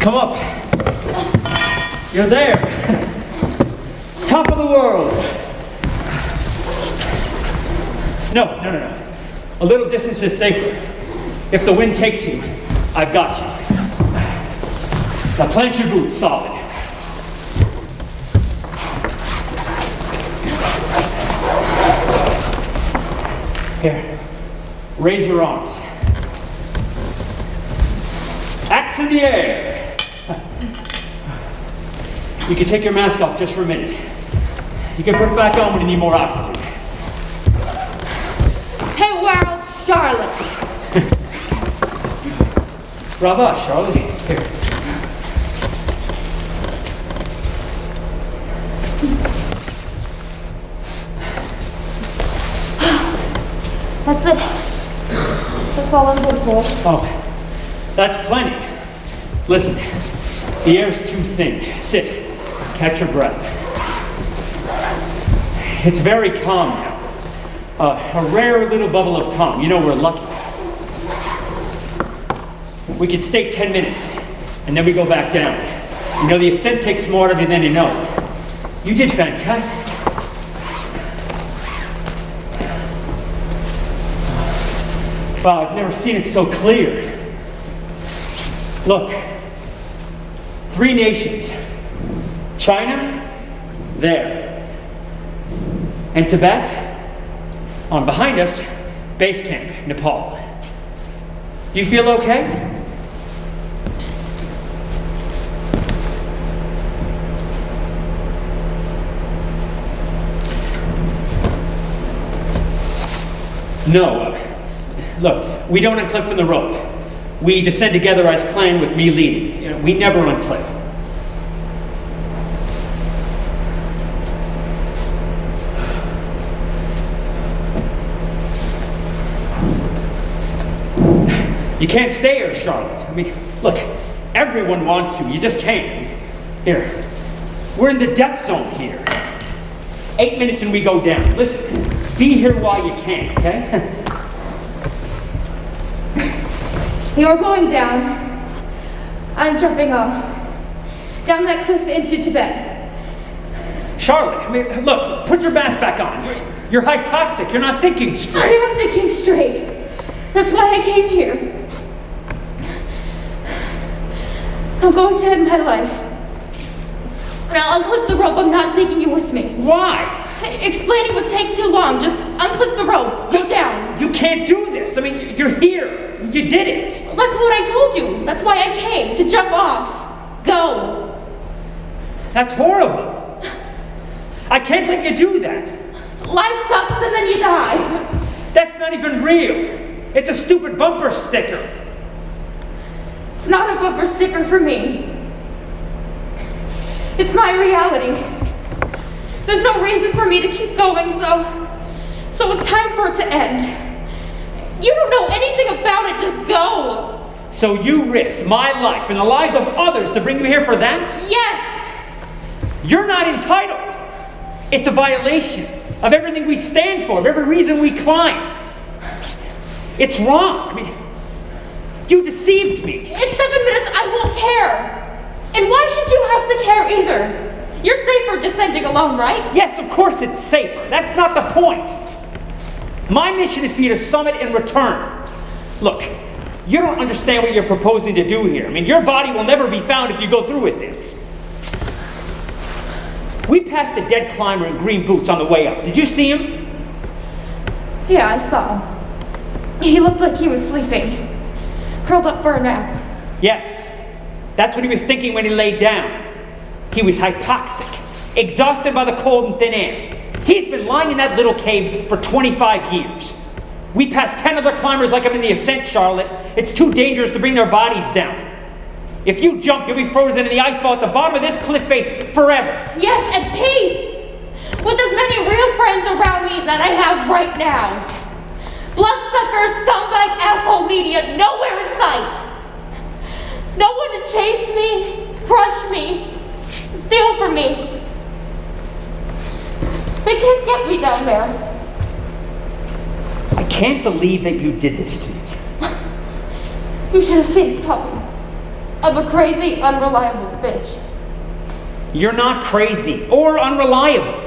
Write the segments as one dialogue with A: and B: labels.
A: Come up. You're there. Top of the world. No. A little distance is safer. If the wind takes you, I've got you. Now plant your boots solid. Here, raise your arms. Axe in the air. You can take your mask off just for a minute. You can put it back on when you need more oxygen.
B: Hey, world, Charlotte.
A: Brava, Charlotte. Here.
B: That's it. That's all I'm good for.
A: Oh, that's plenty. Listen, the air's too thin. Sit. Catch your breath. It's very calm now. A rare little bubble of calm. You know, we're lucky. We could stay 10 minutes, and then we go back down. You know, the ascent takes more out of you than you know. You did fantastic. Wow, I've never seen it so clear. Look, 3 nations. China, there. And Tibet, on behind us, base camp, Nepal. You feel okay? No. Look, we don't unclip from the rope. We descend together as planned with me leading. You know, we never unclip. You can't stay here, Charlotte. I mean, look, everyone wants to. You just can't. Here, we're in the death zone here. 8 minutes and we go down. Listen, be here while you can, okay?
B: You're going down. I'm jumping off. Down that cliff into Tibet.
A: Charlotte, I mean, look, put your mask back on. You're hypoxic. You're not thinking straight.
B: I am thinking straight. That's why I came here. I'm going to end my life. Now unclip the rope. I'm not taking you with me.
A: Why?
B: Explaining would take too long. Just unclip the rope. Go down.
A: You can't do this. I mean, you're here. You did it.
B: That's what I told you. That's why I came. To jump off. Go.
A: That's horrible. I can't let you do that.
B: Life sucks and then you die.
A: That's not even real. It's a stupid bumper sticker.
B: It's not a bumper sticker for me. It's my reality. There's no reason for me to keep going, so it's time for it to end. You don't know anything about it, just go.
A: So you risked my life and the lives of others to bring me here for that?
B: Yes.
A: You're not entitled. It's a violation of everything we stand for, of every reason we climb. It's wrong. I mean, you deceived me.
B: In 7 minutes, I won't care. And why should you have to care either? You're safer descending alone, right?
A: Yes, of course it's safer. That's not the point. My mission is for you to summit and return. Look, you don't understand what you're proposing to do here. I mean, your body will never be found if you go through with this. We passed a dead climber in green boots on the way up. Did you see him?
B: Yeah, I saw him. He looked like he was sleeping, curled up for a nap.
A: Yes. That's what he was thinking when he laid down. He was hypoxic, exhausted by the cold and thin air. He's been lying in that little cave for 25 years. We passed 10 other climbers like him in the ascent, Charlotte. It's too dangerous to bring their bodies down. If you jump, you'll be frozen in the icefall at the bottom of this cliff face forever.
B: Yes, at peace! With as many real friends around me that I have right now. Bloodsucker, scumbag, asshole media, nowhere in sight. No one to chase me, crush me, steal from me. They can't get me down there.
A: I can't believe that you did this to me.
B: You should have seen it coming. I'm a crazy, unreliable bitch.
A: You're not crazy or unreliable.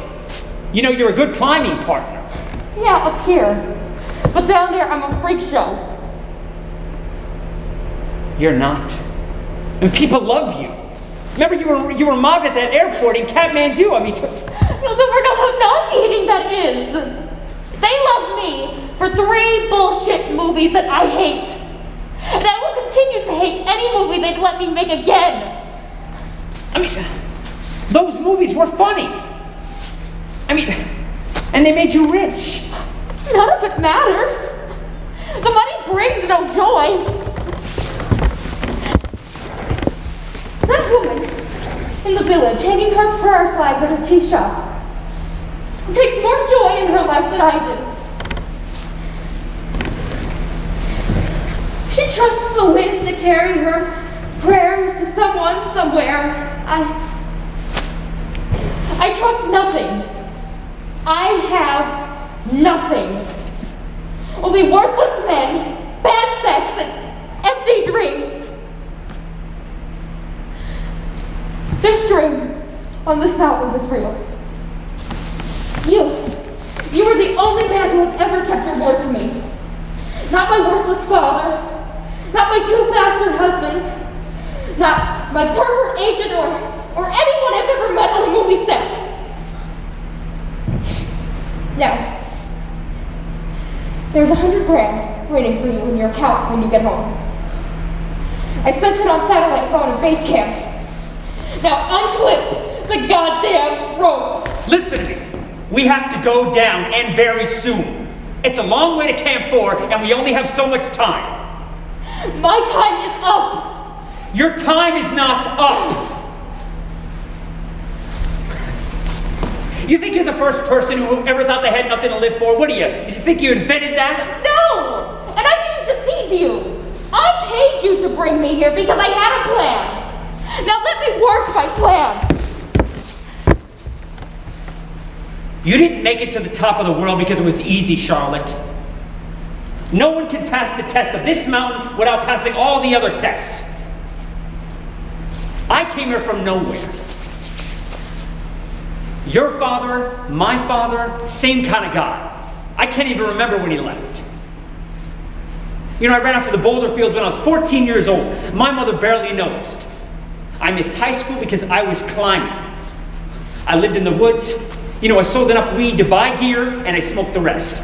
A: You know, you're a good climbing partner.
B: Yeah, up here. But down there, I'm a freak show.
A: You're not. And people love you. Remember you were mobbed at that airport in Kathmandu. I mean,
B: you'll never know how nauseating that is. They love me for 3 bullshit movies that I hate. And I will continue to hate any movie they'd let me make again.
A: I mean, those movies were funny. I mean, and they made you rich.
B: None of it matters. The money brings no joy. That woman in the village hanging her prayer flags at her tea shop takes more joy in her life than I do. She trusts the wind to carry her prayers to someone somewhere. I trust nothing. I have nothing. Only worthless men, bad sex, and empty dreams. This dream on this mountain was real. You were the only man who has ever kept your word to me. Not my worthless father, not my 2 bastard husbands, not my pervert agent or anyone I've ever met on a movie set. Now, there's $100,000 waiting for you in your account when you get home. I sent it on satellite phone at base camp. Now unclip the goddamn rope.
A: Listen to me. We have to go down, and very soon. It's a long way to Camp 4, and we only have so much time.
B: My time is up.
A: Your time is not up. You think you're the first person who ever thought they had nothing to live for? What are you? Did you think you invented that?
B: No! And I didn't deceive you. I paid you to bring me here because I had a plan. Now let me work my plan.
A: You didn't make it to the top of the world because it was easy, Charlotte. No one can pass the test of this mountain without passing all the other tests. I came here from nowhere. Your father, my father, same kind of guy. I can't even remember when he left. You know, I ran off to the boulder fields when I was 14 years old. My mother barely noticed. I missed high school because I was climbing. I lived in the woods. You know, I sold enough weed to buy gear, and I smoked the rest.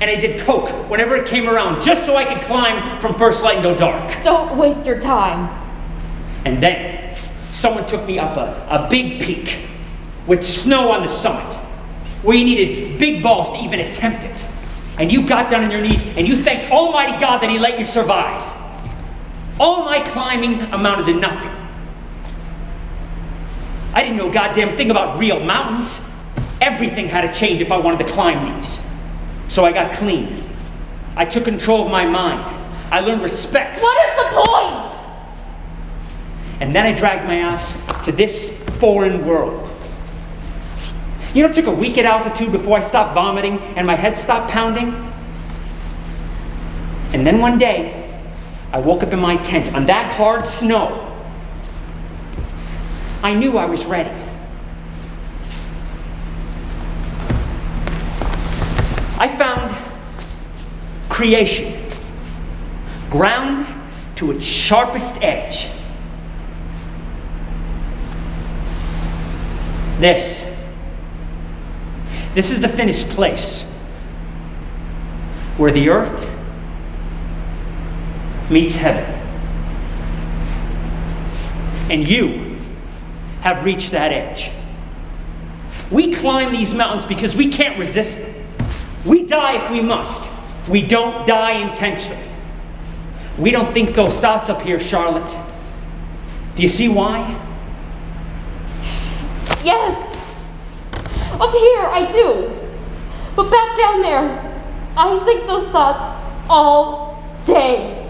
A: And I did coke whenever it came around, just so I could climb from first light until dark.
B: Don't waste your time.
A: And then, someone took me up a big peak with snow on the summit, where you needed big balls to even attempt it. And you got down on your knees, and you thanked Almighty God that He let you survive. All my climbing amounted to nothing. I didn't know a goddamn thing about real mountains. Everything had to change if I wanted to climb these. So I got clean. I took control of my mind. I learned respect.
B: What is the point?
A: And then I dragged my ass to this foreign world. You know, it took a week at altitude before I stopped vomiting and my head stopped pounding. And then one day, I woke up in my tent on that hard snow. I knew I was ready. I found creation, ground to its sharpest edge. This This is the finished place, where the earth meets heaven. And you have reached that edge. We climb these mountains because we can't resist them. We die if we must. We don't die intentionally. We don't think those thoughts up here, Charlotte. Do you see why?
B: Yes. Up here, I do. But back down there, I think those thoughts all day.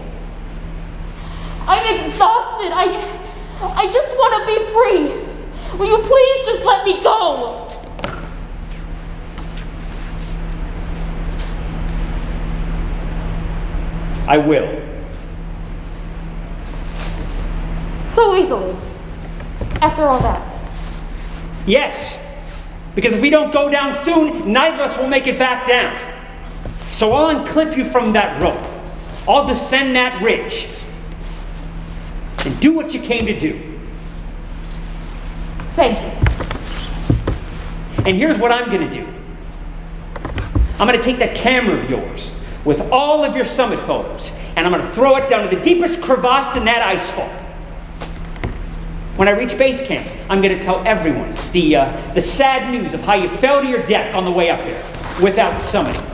B: I'm exhausted. I just want to be free. Will you please just let me go?
A: I will.
B: So easily. After all that.
A: Yes. Because if we don't go down soon, neither of us will make it back down. So I'll unclip you from that rope. I'll descend that ridge. And do what you came to do.
B: Thank you.
A: And here's what I'm going to do. I'm going to take that camera of yours with all of your summit photos, and I'm going to throw it down to the deepest crevasse in that ice fall. When I reach base camp, I'm going to tell everyone the sad news of how you fell to your death on the way up here without summiting.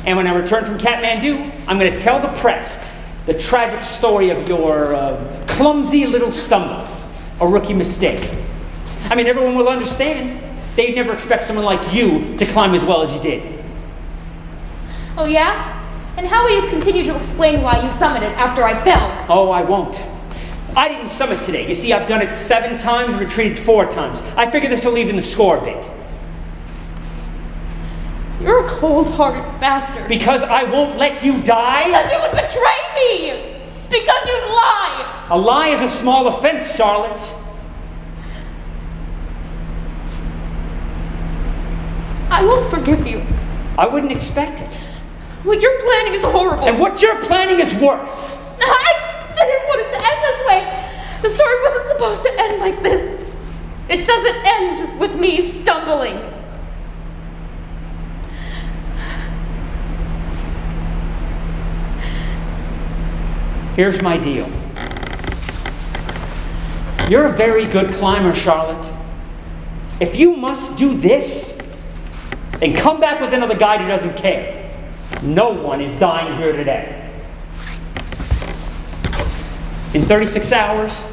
A: And when I return from Kathmandu, I'm going to tell the press the tragic story of your clumsy little stumble, a rookie mistake. I mean, everyone will understand. They'd never expect someone like you to climb as well as you did.
B: Oh yeah? And how will you continue to explain why you summited after I fell?
A: Oh, I won't. I didn't summit today. You see, I've done it 7 times and retreated 4 times. I figure this will even the score a bit.
B: You're a cold-hearted bastard.
A: Because I won't let you die?
B: Because you would betray me! Because you'd lie!
A: A lie is a small offense, Charlotte.
B: I won't forgive you.
A: I wouldn't expect it.
B: What you're planning is horrible.
A: And what you're planning is worse.
B: I didn't want it to end this way. The story wasn't supposed to end like this. It doesn't end with me stumbling.
A: Here's my deal. You're a very good climber, Charlotte. If you must do this, then come back with another guide who doesn't care. No one is dying here today. In 36 hours,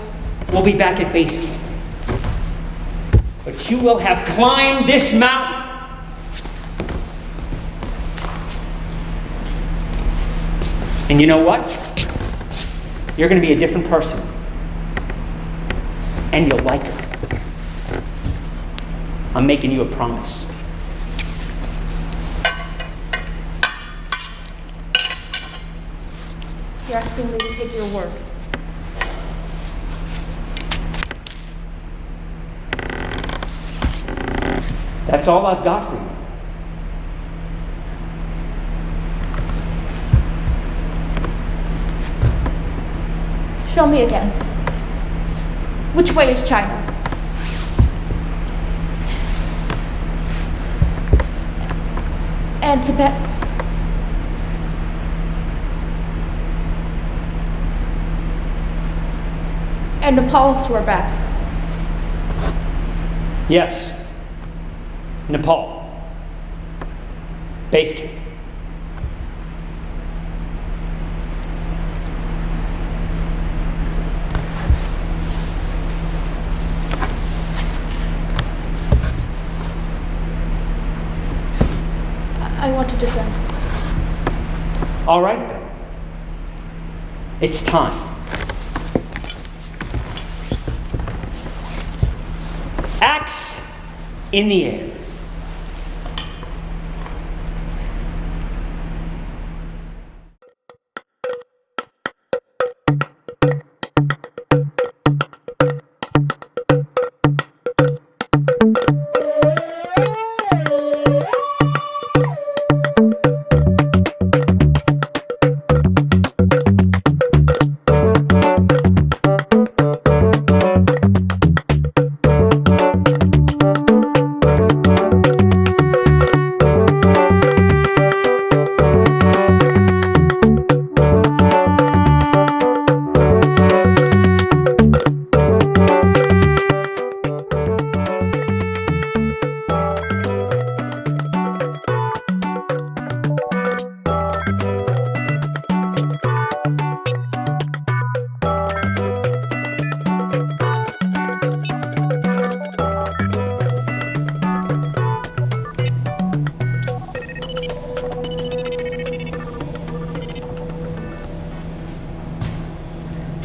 A: we'll be back at base camp. But you will have climbed this mountain. And you know what? You're going to be a different person. And you'll like her. I'm making you a promise.
B: You're asking me to take your word.
A: That's all I've got for you.
B: Show me again. Which way is China? And Tibet? And Nepal is to our backs.
A: Yes. Nepal. Base camp.
B: I want to descend.
A: All right then. It's time. Axe in the air.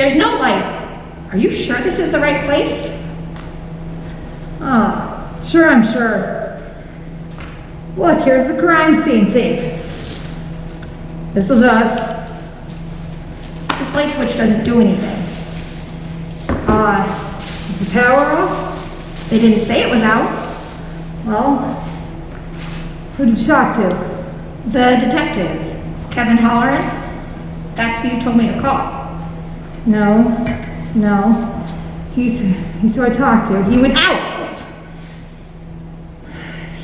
C: There's no light. Are you sure this is the right place?
D: Sure, I'm sure. Look, here's the crime scene tape. This is us.
C: This light switch doesn't do anything.
D: Is the power off?
C: They didn't say it was out.
D: Well, who did you talk to?
C: The detective, Kevin Holleran. That's who you told me to call.
D: No. He's who I talked to. He would out.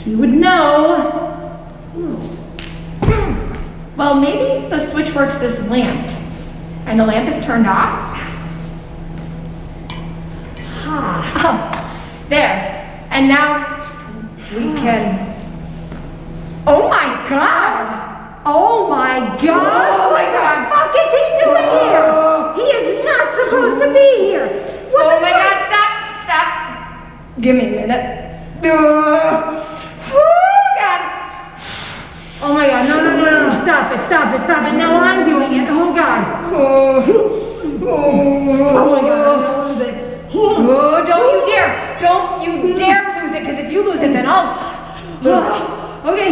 D: He would know.
C: Well, maybe the switch works this lamp. And the lamp is turned off. There. And now we can. Oh my god!
D: Oh my god!
C: Oh my god!
D: What the fuck is he doing here? He is not supposed to be here. What
C: Oh
D: the
C: my
D: fuck?
C: god, stop! Give me a minute. Oh god!
D: Oh my god, no, stop it. Now I'm doing it. Oh god. Oh my god, I'll lose it.
C: Oh, don't you dare! Don't you dare lose it, because if you lose it, then I'll lose it.
D: Okay.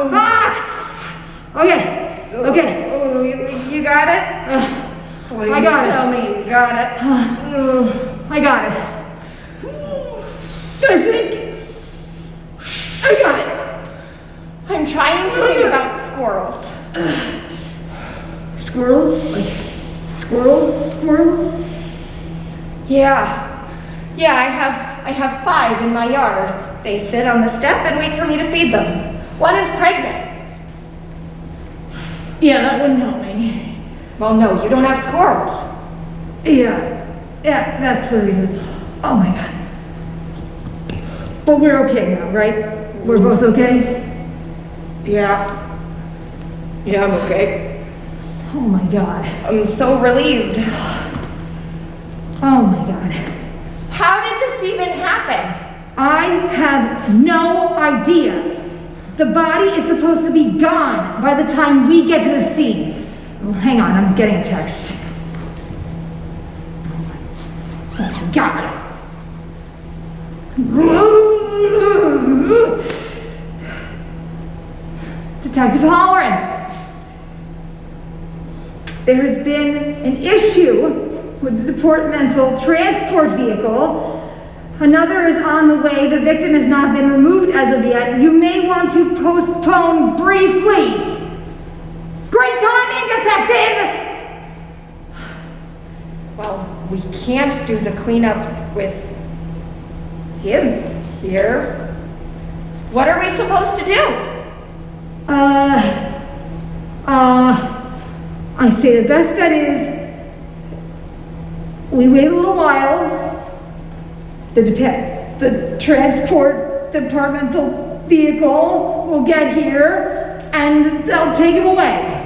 D: Fuck. Okay.
C: Oh, you got it? Please
D: I got it.
C: tell me you got it.
D: I got it. I think I got it.
C: I'm trying to think about squirrels.
D: Squirrels? Like squirrels?
C: Yeah, I have 5 in my yard. They sit on the step and wait for me to feed them. One is pregnant.
D: Yeah, that wouldn't help me.
C: Well, no, you don't have squirrels.
D: Yeah, that's the reason. Oh my god. But we're okay now, right? We're both okay?
C: Yeah, I'm okay.
D: Oh my god.
C: I'm so relieved.
D: Oh my god.
C: How did this even happen?
D: I have no idea. The body is supposed to be gone by the time we get to the scene. Oh, hang on, I'm getting a text. Oh my god. Detective Holleran. There has been an issue with the departmental transport vehicle. Another is on the way. The victim has not been removed as of yet. You may want to postpone briefly. Great timing, detective!
C: Well, we can't do the cleanup with him here. What are we supposed to do?
D: I say the best bet is we wait a little while. The transport departmental vehicle will get here and they'll take him away.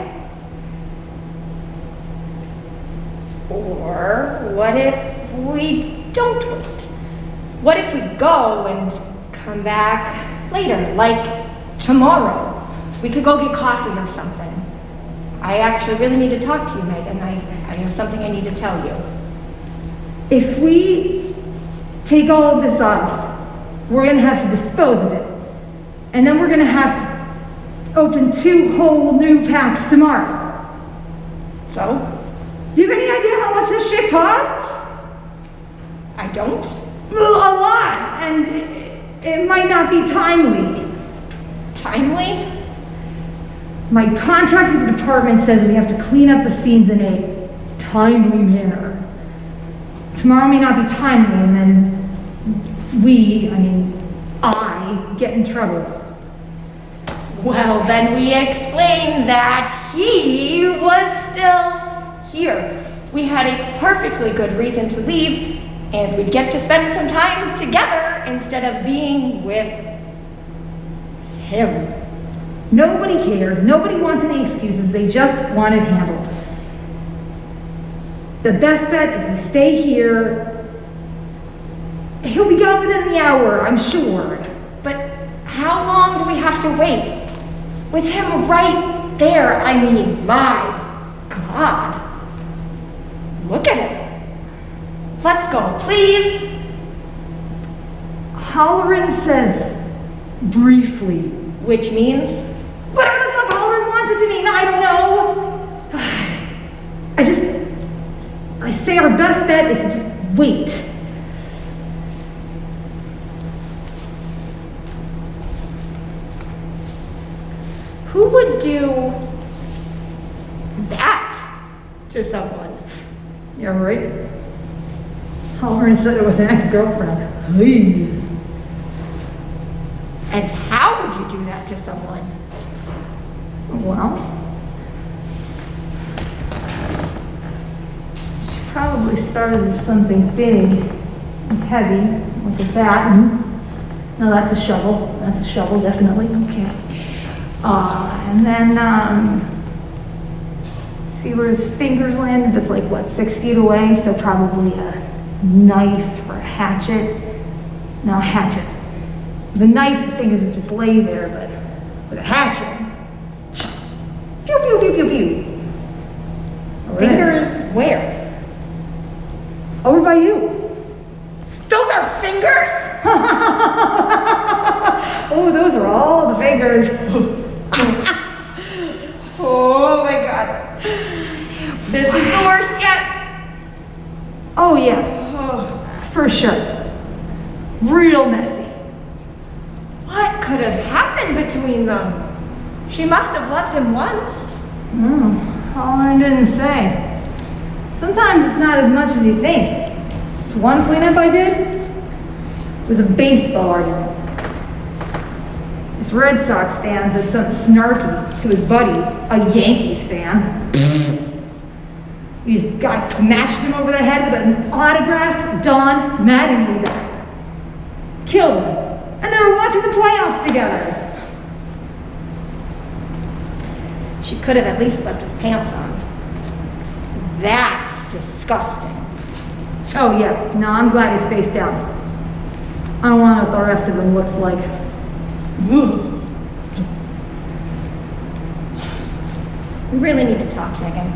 C: Or what if we don't wait? What if we go and come back later, like tomorrow? We could go get coffee or something. I actually really need to talk to you, Meg, and I have something I need to tell you.
D: If we take all of this off, we're gonna have to dispose of it. And then we're gonna have to open 2 whole new packs tomorrow.
C: So?
D: Do you have any idea how much this shit costs?
C: I don't?
D: Well, a lot, and it might not be timely.
C: Timely?
D: My contract with the department says we have to clean up the scenes in a timely manner. Tomorrow may not be timely, and then I get in trouble.
C: Well, then we explain that he was still here. We had a perfectly good reason to leave, and we'd get to spend some time together instead of being with him.
D: Nobody cares. Nobody wants any excuses. They just want it handled. The best bet is we stay here. He'll be gone within the hour, I'm sure.
C: But How long do we have to wait? With him right there, I mean, my God. Look at him. Let's go, please.
D: Halloran says briefly.
C: Which means?
D: Whatever the fuck Halloran wants it to mean, I don't know. I say our best bet is to just wait.
C: Who would do that to someone?
D: Yeah, right. Halloran said it was an ex-girlfriend. Hey.
C: And how would you do that to someone?
D: Well, she probably started with something big and heavy, like a baton. No, that's a shovel. That's a shovel, definitely. Okay. And then, see where his fingers landed? That's like, what, 6 feet away? So probably a knife or a hatchet. No, a hatchet. The knife, the fingers would just lay there, but with a hatchet, pew, pew, pew, pew, pew. All right.
C: Fingers where?
D: Over by you.
C: Those are fingers?
D: Oh, those are all the fingers.
C: Oh my God. This is the worst yet.
D: Oh yeah, for sure. Real messy.
C: What could have happened between them? She must have left him once.
D: Halloran didn't say. Sometimes it's not as much as you think. This one cleanup I did was a baseball argument. This Red Sox fan said something snarky to his buddy, a Yankees fan. This guy smashed him over the head with an autographed Don Mattingly bat. Killed him. And they were watching the playoffs together.
C: She could have at least left his pants on. That's disgusting.
D: Oh yeah, no, I'm glad he's face down. I don't want what the rest of him looks like.
C: We really need to talk, Megan.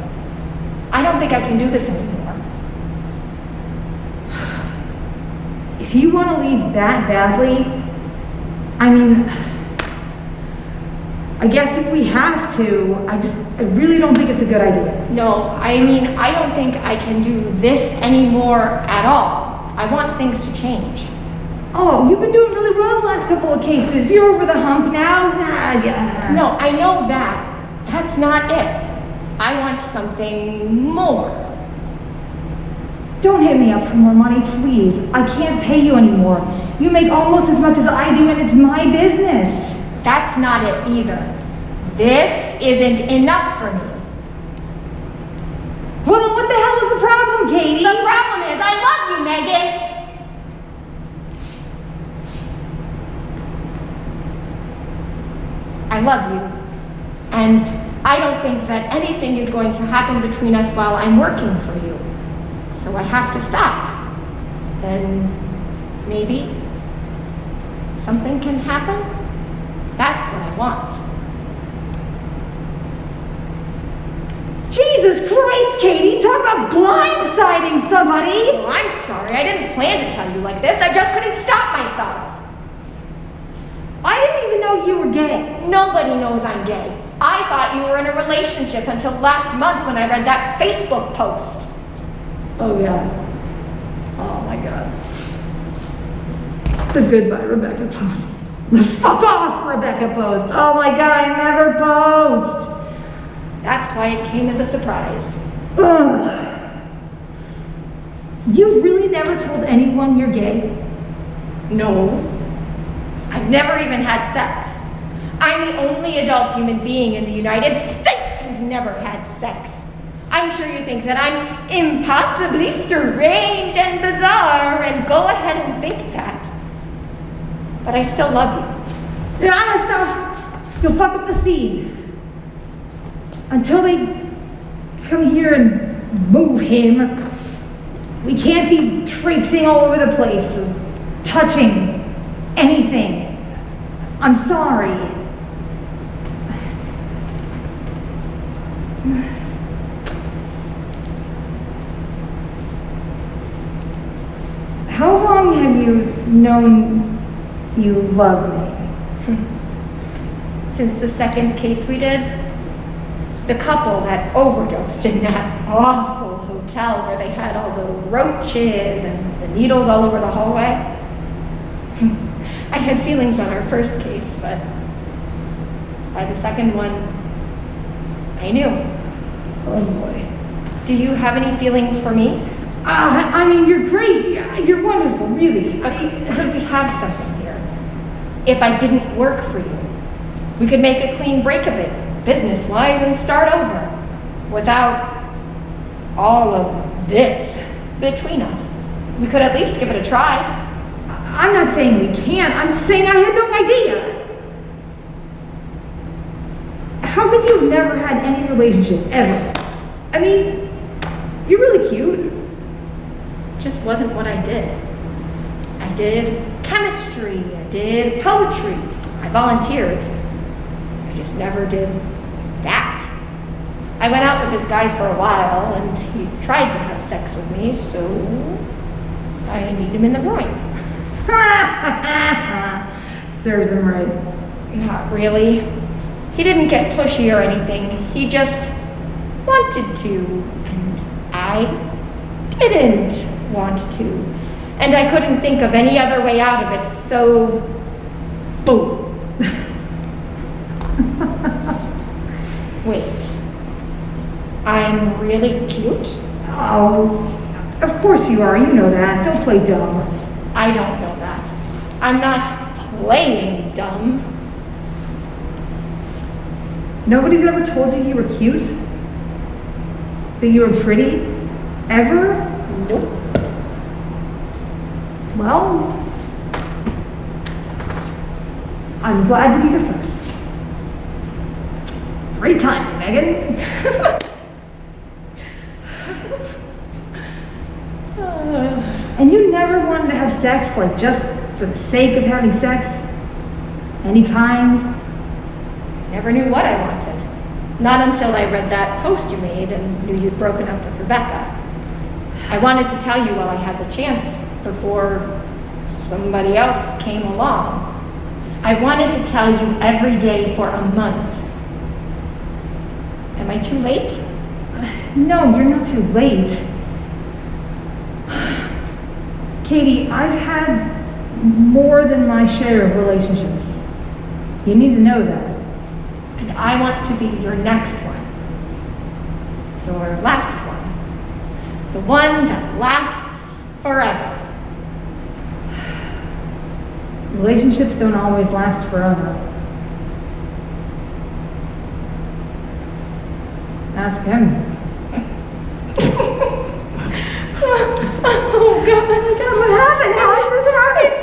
C: I don't think I can do this anymore.
D: If you want to leave that badly, I mean, I guess if we have to, I really don't think it's a good idea.
C: No, I mean, I don't think I can do this anymore at all. I want things to change.
D: Oh, you've been doing really well the last couple of cases. You're over the hump now. Yeah.
C: No, I know that. That's not it. I want something more.
D: Don't hit me up for more money, please. I can't pay you anymore. You make almost as much as I do, and it's my business.
C: That's not it either. This isn't enough for me.
D: Well, then what the hell is the problem, Katie?
C: The problem is I love you, Megan. I love you. And I don't think that anything is going to happen between us while I'm working for you. So I have to stop. Then maybe something can happen. That's what I want.
D: Jesus Christ, Katie, talk about blindsiding somebody.
C: Oh, I'm sorry. I didn't plan to tell you like this. I just couldn't stop myself.
D: I didn't even know you were gay.
C: Nobody knows I'm gay. I thought you were in a relationship until last month when I read that Facebook post.
D: Oh, yeah. Oh, my God. The goodbye Rebecca post. The fuck off Rebecca post. Oh, my God, I never post.
C: That's why it came as a surprise.
D: Ugh. You've really never told anyone you're gay?
C: No. I've never even had sex. I'm the only adult human being in the United States who's never had sex. I'm sure you think that I'm impossibly strange and bizarre, and go ahead and think that. But I still love you.
D: Yeah, stop. You'll fuck up the scene. Until they come here and move him, we can't be traipsing all over the place, touching anything. I'm sorry. How long have you known you love me?
C: Since the second case we did, the couple that overdosed in that awful hotel where they had all the roaches and the needles all over the hallway. I had feelings on our first case, but by the second one, I knew.
D: Oh boy.
C: Do you have any feelings for me?
D: I mean, you're great. Yeah, you're wonderful, really.
C: Could we have something here? If I didn't work for you, we could make a clean break of it, business-wise, and start over, without all of this between us. We could at least give it a try.
D: I'm not saying we can't. I'm saying I had no idea. How could you have never had any relationship, ever? I mean, you're really cute.
C: Just wasn't what I did. I did chemistry, I did poetry, I volunteered. I just never did that. I went out with this guy for a while and he tried to have sex with me, so I kneed him in the groin.
D: Serves him right.
C: Not really. He didn't get pushy or anything. He just wanted to, and I didn't want to. And I couldn't think of any other way out of it, so boom. Wait. I'm really cute?
D: Oh, of course you are. You know that. Don't play dumb.
C: I don't know that. I'm not playing dumb.
D: Nobody's ever told you you were cute? That you were pretty? Ever?
C: Nope.
D: Well, I'm glad to be the first. Great timing, Megan. And you never wanted to have sex, like just for the sake of having sex? Any kind?
C: Never knew what I wanted. Not until I read that post you made and knew you'd broken up with Rebecca. I wanted to tell you while I had the chance before somebody else came along. I wanted to tell you every day for a month. Am I too late?
D: No, you're not too late. Katie, I've had more than my share of relationships. You need to know that.
C: And I want to be your next one. Your last one. The one that lasts forever.
D: Relationships don't always last forever. Ask him.
C: Oh God, what happened? How did this happen?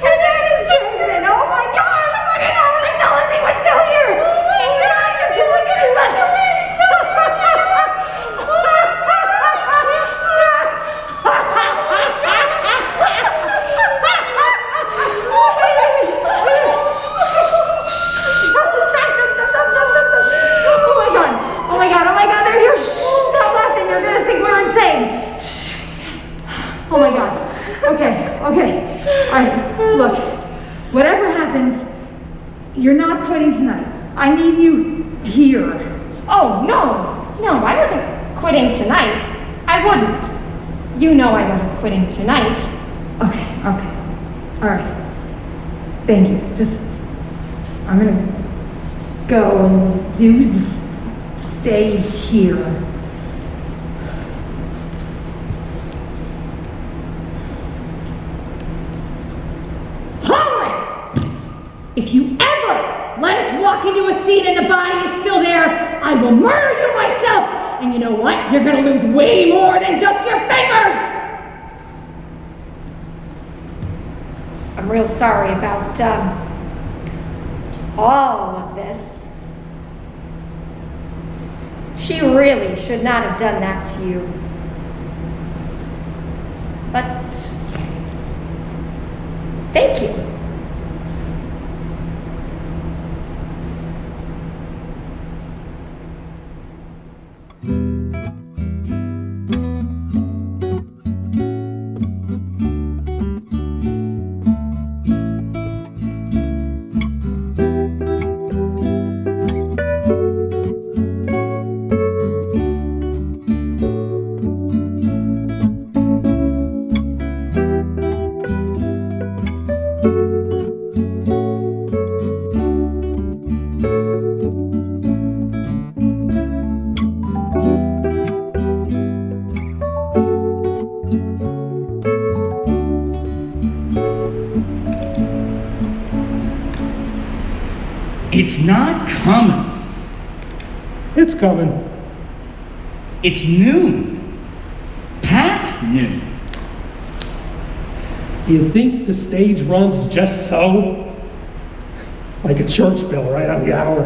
C: His name is Kevin. Oh my God, what did Oliver tell us he was still here? He cried until look at his underwear. He's so ridiculous. Oh my God, they're here. Shh, stop laughing. They're gonna think we're insane. Shh.
D: Oh my God. Okay. All right, look, whatever happens, you're not quitting tonight. I need you here.
C: Oh, no, I wasn't quitting tonight. I wouldn't. You know I wasn't quitting tonight.
D: Okay. All right. Thank you. I'm gonna go and just stay here. If you ever let us walk into a scene and the body is still there, I will murder you myself! And you know what? You're gonna lose way more than just your fingers!
C: I'm real sorry about, all of this. She really should not have done that to you. But, thank you.
E: It's not coming.
F: It's coming.
E: It's noon. Past noon.
F: Do you think the stage runs just so? Like a church bell right on the hour?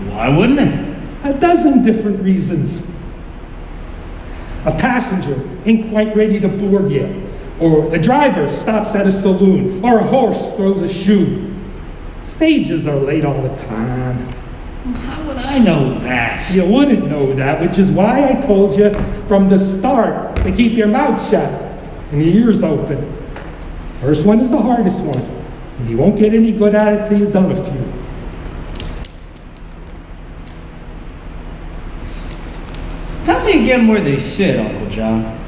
E: Why wouldn't it?
F: A dozen different reasons. A passenger ain't quite ready to board yet, or the driver stops at a saloon, or a horse throws a shoe. Stages are late all the time.
E: How would I know that?
F: You wouldn't know that, which is why I told you from the start to keep your mouth shut and your ears open. First one is the hardest one, and you won't get any good at it till you've done a few.
E: Tell me again where they sit, Uncle John.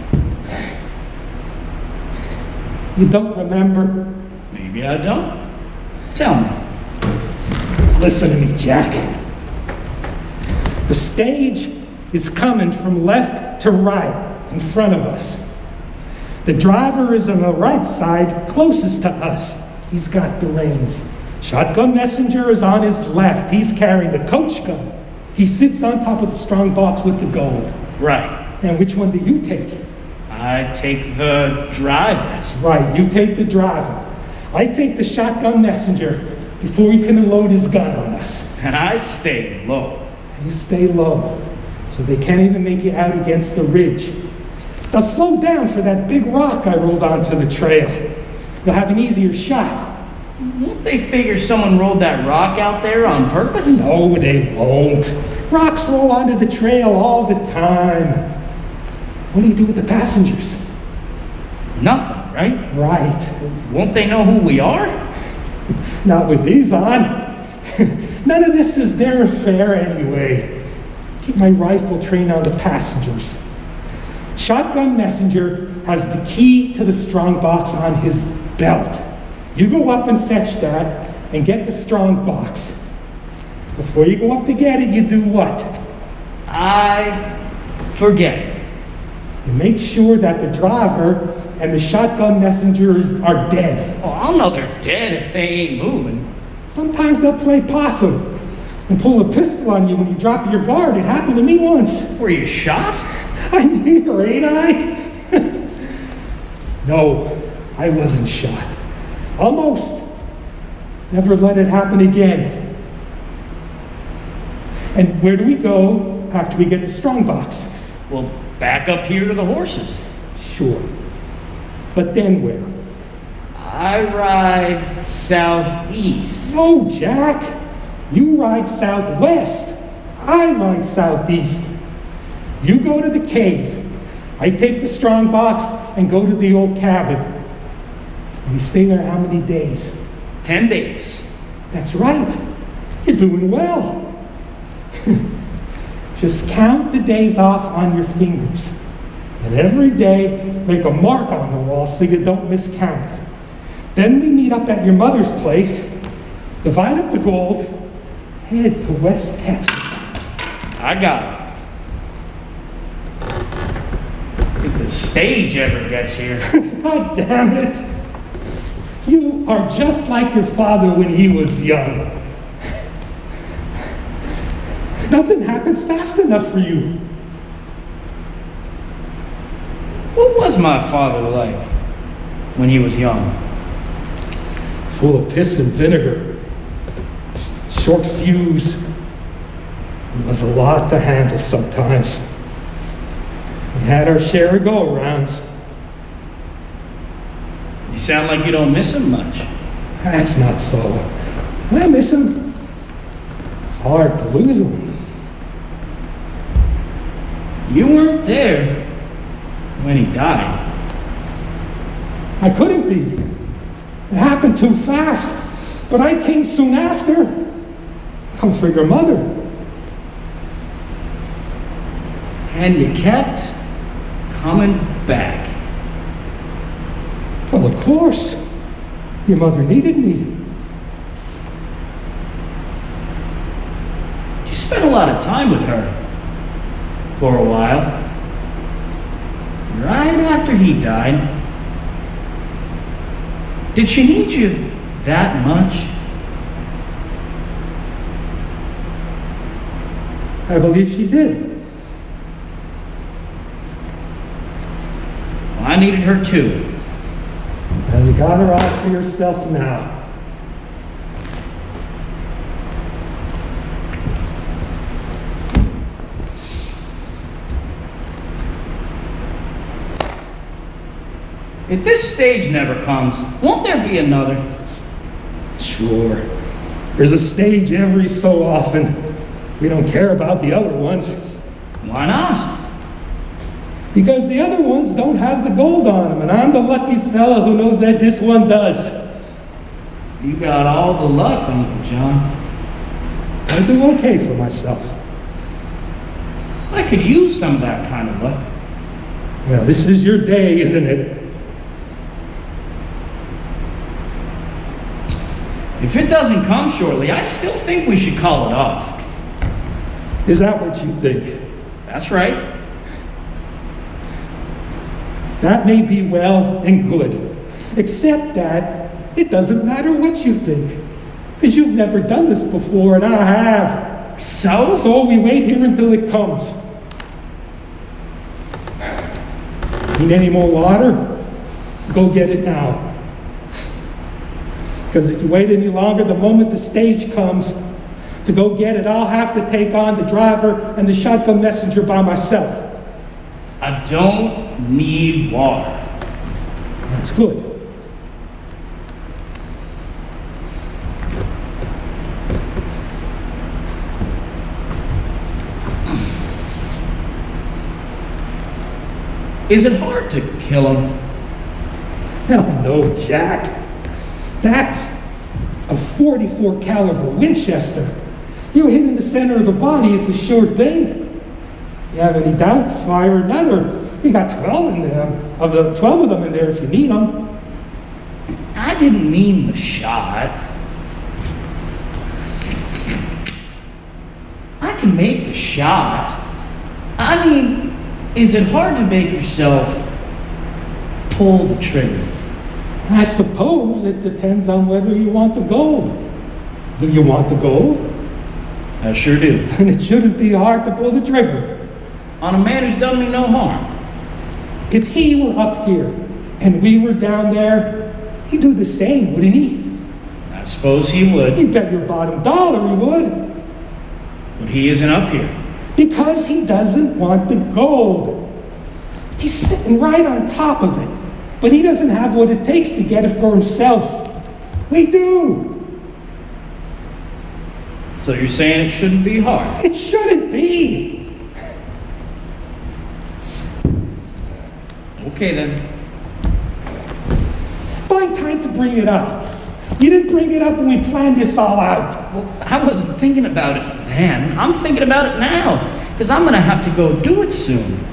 F: You don't remember?
E: Maybe I don't. Tell me.
F: Listen to me, Jack. The stage is coming from left to right in front of us. The driver is on the right side, closest to us. He's got the reins. Shotgun messenger is on his left. He's carrying the coach gun. He sits on top of the strong box with the gold.
E: Right.
F: And which one do you take?
E: I take the driver.
F: That's right, you take the driver. I take the shotgun messenger before he can unload his gun on us.
E: And I stay low.
F: You stay low, so they can't even make you out against the ridge. They'll slow down for that big rock I rolled onto the trail. You'll have an easier shot.
E: Won't they figure someone rolled that rock out there on purpose?
F: No, they won't. Rocks roll onto the trail all the time. What do you do with the passengers?
E: Nothing, right?
F: Right.
E: Won't they know who we are?
F: Not with these on. None of this is their affair anyway. Keep my rifle trained on the passengers. Shotgun messenger has the key to the strong box on his belt. You go up and fetch that and get the strong box. Before you go up to get it, you do what?
E: I forget.
F: You make sure that the driver and the shotgun messengers are dead.
E: Oh, I'll know they're dead if they ain't moving.
F: Sometimes they'll play possum and pull a pistol on you when you drop your guard. It happened to me once.
E: Were you shot?
F: I'm here, ain't I? No, I wasn't shot. Almost. Never let it happen again. And where do we go after we get the strong box?
E: Well, back up here to the horses.
F: Sure. But then where?
E: I ride southeast.
F: No, Jack. You ride southwest. I ride southeast. You go to the cave. I take the strong box and go to the old cabin. We stay there how many days?
E: 10 days.
F: That's right. You're doing well. Just count the days off on your fingers. And every day, make a mark on the wall so you don't miscount. Then we meet up at your mother's place, divide up the gold, head to West Texas.
E: I got it. If the stage ever gets here.
F: God damn it. You are just like your father when he was young. Nothing happens fast enough for you.
E: What was my father like when he was young?
F: Full of piss and vinegar. Short fuse. It was a lot to handle sometimes. We had our share of go-arounds.
E: You sound like you don't miss him much.
F: That's not so. I miss him. It's hard to lose him.
E: You weren't there when he died.
F: I couldn't be. It happened too fast. But I came soon after. Come for your mother.
E: And you kept coming back.
F: Well, of course. Your mother needed me.
E: You spent a lot of time with her. For a while. Right after he died. Did she need you that much?
F: I believe she did.
E: Well, I needed her too.
F: And you got her all for yourself now.
E: If this stage never comes, won't there be another?
F: Sure. There's a stage every so often. We don't care about the other ones.
E: Why not?
F: Because the other ones don't have the gold on them, and I'm the lucky fella who knows that this one does.
E: You got all the luck, Uncle John.
F: I do okay for myself.
E: I could use some of that kind of luck.
F: Well, this is your day, isn't it?
E: If it doesn't come shortly, I still think we should call it off.
F: Is that what you think?
E: That's right.
F: That may be well and good, except that it doesn't matter what you think, because you've never done this before, and I have.
E: So?
F: So we wait here until it comes. Need any more water? Go get it now. Because if you wait any longer, the moment the stage comes to go get it, I'll have to take on the driver and the shotgun messenger by myself.
E: I don't need water.
F: That's good.
E: Is it hard to kill him?
F: Hell no, Jack. That's a 44 caliber Winchester. You hit in the center of the body, it's a sure thing. If you have any doubts, fire another. We got 12 in there, of the 12 of them in there if you need them.
E: I didn't mean the shot. I can make the shot. I mean, is it hard to make yourself pull the trigger?
F: I suppose it depends on whether you want the gold. Do you want the gold?
E: I sure do.
F: And it shouldn't be hard to pull the trigger.
E: On a man who's done me no harm.
F: If he were up here and we were down there, he'd do the same, wouldn't he?
E: I suppose he would.
F: You bet your bottom dollar he would.
E: But he isn't up here.
F: Because he doesn't want the gold. He's sitting right on top of it. But he doesn't have what it takes to get it for himself. We do.
E: So you're saying it shouldn't be hard?
F: It shouldn't be.
E: Okay then.
F: Find time to bring it up. You didn't bring it up when we planned this all out.
E: Well, I wasn't thinking about it then. I'm thinking about it now. Because I'm going to have to go do it soon.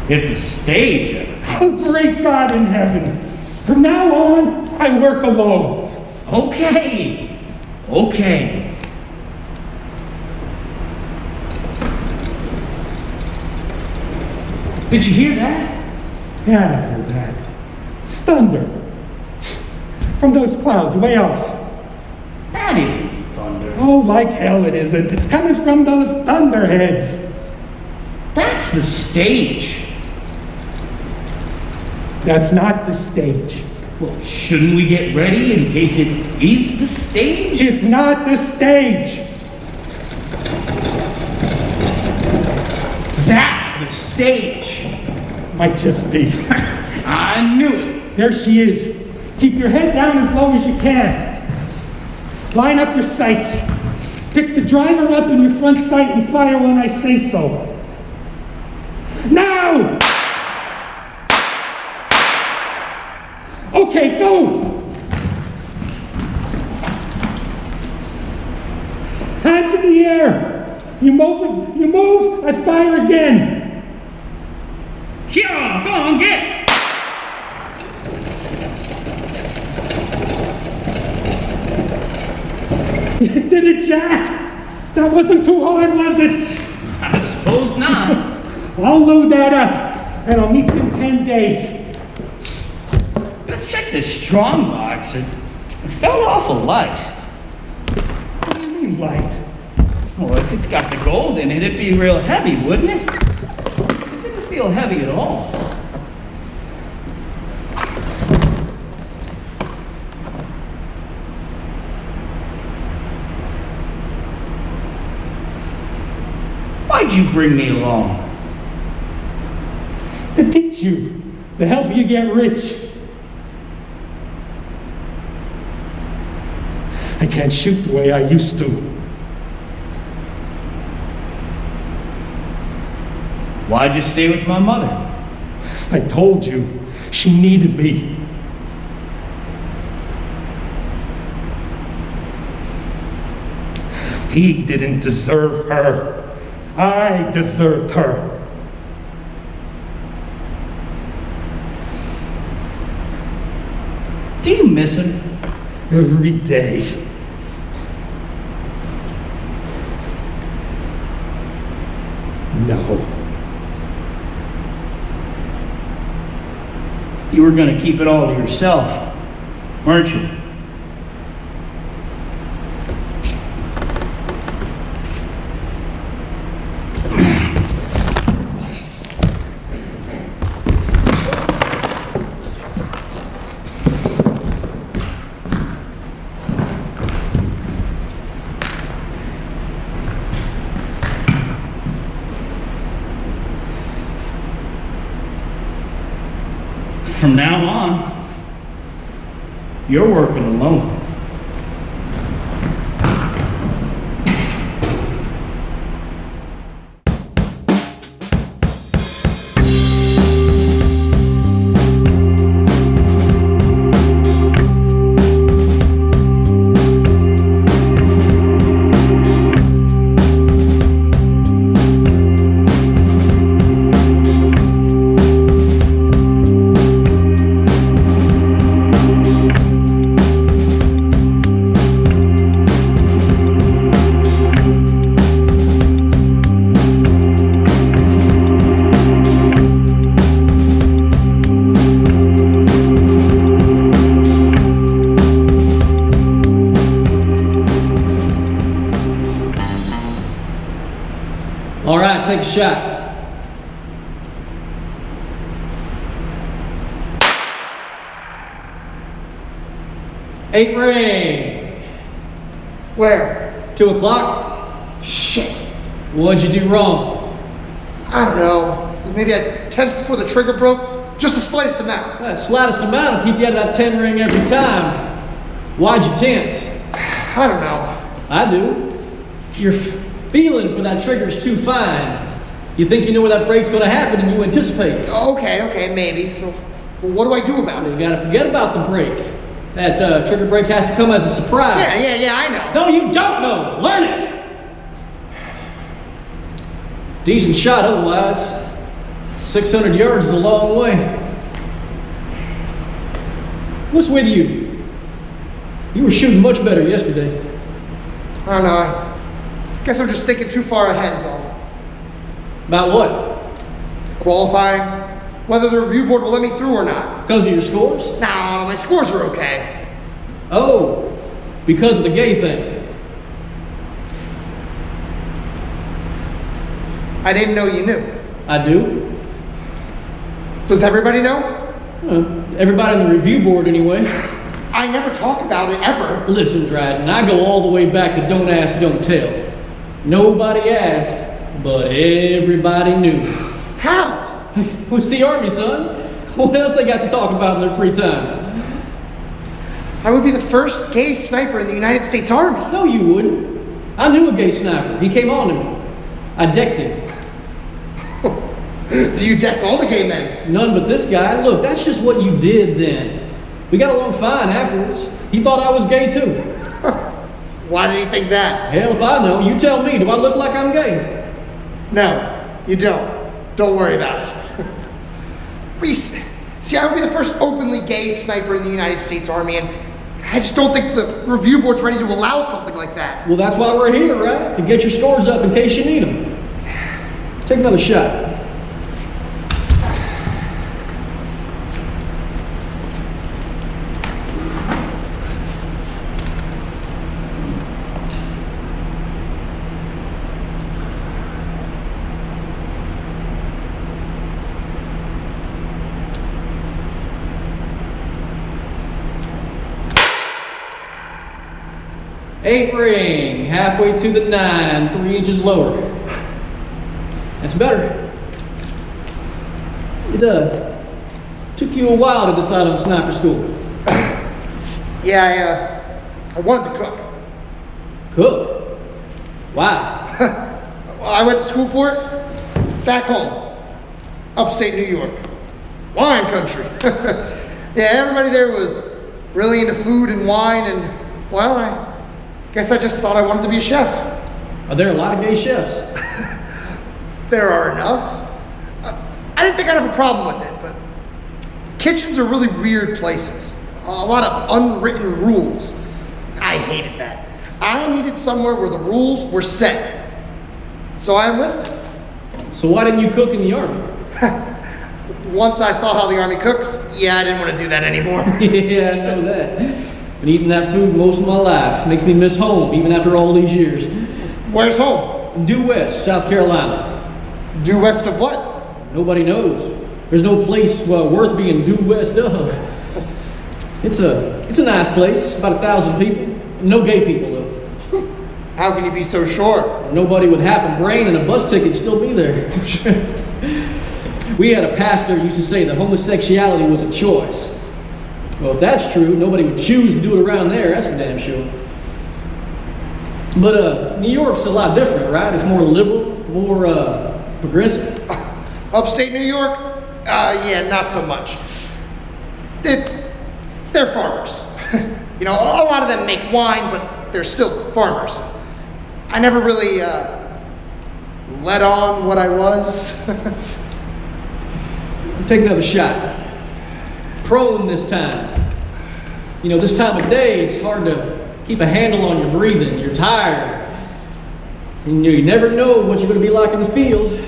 E: If the stage ever comes.
F: Oh, great God in heaven. From now on, I work alone.
E: Okay. Okay. Did you hear that?
F: Yeah, I heard that. It's thunder. From those clouds way off.
E: That isn't thunder.
F: Oh, like hell it isn't. It's coming from those thunderheads.
E: That's the stage.
F: That's not the stage.
E: Well, shouldn't we get ready in case it is the stage?
F: It's not the stage.
E: That's the stage.
F: Might just be.
E: I knew it.
F: There she is. Keep your head down as low as you can. Line up your sights. Pick the driver up in your front sight and fire when I say so. Now! Okay, go! Hands in the air. You move, I fire again.
E: Yeah, go on, get.
F: You did it, Jack. That wasn't too hard, was it?
E: I suppose not.
F: I'll load that up, and I'll meet you in 10 days.
E: Let's check this strong box. It felt awful light.
F: What do you mean, light?
E: Well, if it's got the gold in it, it'd be real heavy, wouldn't it? It didn't feel heavy at all. Why'd you bring me along?
F: To teach you, to help you get rich. I can't shoot the way I used to.
E: Why'd you stay with my mother?
F: I told you, she needed me. He didn't deserve her. I deserved her.
E: Do you miss him?
F: Every day. No.
E: You were gonna keep it all to yourself, weren't you? From now on, you're working alone.
G: All right, take a shot. Eight ring.
H: Where?
G: 2 o'clock.
H: Shit.
G: What'd you do wrong?
H: I don't know. Maybe a tenth before the trigger broke? Just a slice amount.
G: That slightest amount will keep you out of that 10 ring every time. Why'd you tense?
H: I don't know.
G: I do. Your feeling for that trigger's too fine. You think you know where that break's gonna happen and you anticipate.
H: Okay, maybe. So, well, what do I do about
G: You
H: it?
G: gotta forget about the break. That trigger break has to come as a surprise.
H: Yeah, I know.
G: No, you don't know. Learn it. Decent shot otherwise. 600 yards is a long way. What's with you? You were shooting much better yesterday.
H: I don't know. I guess I'm just thinking too far ahead is all.
G: About what?
H: Qualifying. Whether the review board will let me through or not.
G: Because of your scores?
H: No, my scores are okay.
G: Oh, because of the gay thing.
H: I didn't know you knew.
G: I do.
H: Does everybody know?
G: Everybody on the review board anyway.
H: I never talk about it, ever.
G: Listen, Dryden, I go all the way back to don't ask, don't tell. Nobody asked, but everybody knew.
H: How?
G: It's the Army, son. What else they got to talk about in their free time?
H: I would be the first gay sniper in the United States Army.
G: No, you wouldn't. I knew a gay sniper. He came on to me. I decked him.
H: Do you deck all the gay men?
G: None but this guy. Look, that's just what you did then. We got along fine afterwards. He thought I was gay too.
H: Why did he think that?
G: Hell if I know. You tell me. Do I look like I'm gay?
H: No, you don't. Don't worry about it. But you see, I would be the first openly gay sniper in the United States Army, and I just don't think the review board's ready to allow something like that.
G: Well, that's why we're here, right? To get your scores up in case you need them. Take another shot. 8 ring, halfway to the 9, 3 inches lower. That's better. It took you a while to decide on sniper school.
H: Yeah, I wanted to cook.
G: Cook? Why?
H: I went to school for it. Back home, upstate New York. Wine country. Yeah, everybody there was really into food and wine, and, well, I guess I just thought I wanted to be a chef.
G: Are there a lot of gay chefs?
H: There are enough. I didn't think I'd have a problem with it, but kitchens are really weird places. A lot of unwritten rules. I hated that. I needed somewhere where the rules were set. So I enlisted.
G: So why didn't you cook in the army?
H: Once I saw how the army cooks, yeah, I didn't want to do that anymore.
G: Yeah, I know that. Been eating that food most of my life. Makes me miss home, even after all these years.
H: Where's home?
G: Due west, South Carolina.
H: Due west of what?
G: Nobody knows. There's no place worth being due west of. It's a nice place, about 1,000 people. No gay people though.
H: How can you be so sure?
G: Nobody with half a brain and a bus ticket would still be there. We had a pastor who used to say that homosexuality was a choice. Well, if that's true, nobody would choose to do it around there, that's for damn sure. But New York's a lot different, right? It's more liberal, more progressive.
H: Upstate New York? Yeah, not so much. They're farmers. You know, a lot of them make wine, but they're still farmers. I never really let on what I was.
G: Take another shot. Prone this time. You know, this time of day, it's hard to keep a handle on your breathing. You're tired. And you never know what you're going to be like in the field.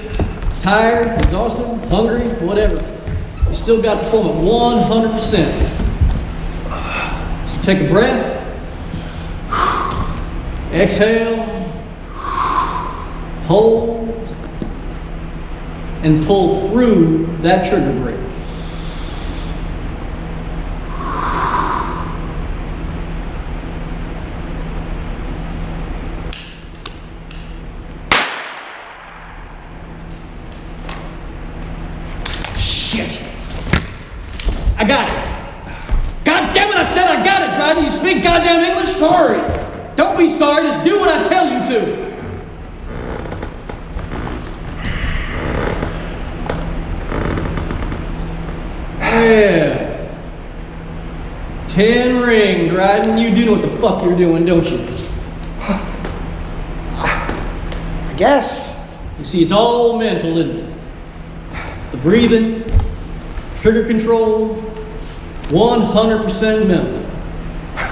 G: Tired, exhausted, hungry, whatever. You still got to perform at 100%. So take a breath. Exhale. Hold. And pull through that trigger brake. Shit! I got it! God damn it, I said I got it, Dryden! You speak goddamn English?
H: Sorry.
G: Don't be sorry, just do what I tell you to! Yeah. 10 ring, Dryden. You do know what the fuck you're doing, don't you?
H: I guess.
G: You see, it's all mental, isn't it? The breathing, trigger control, 100% mental.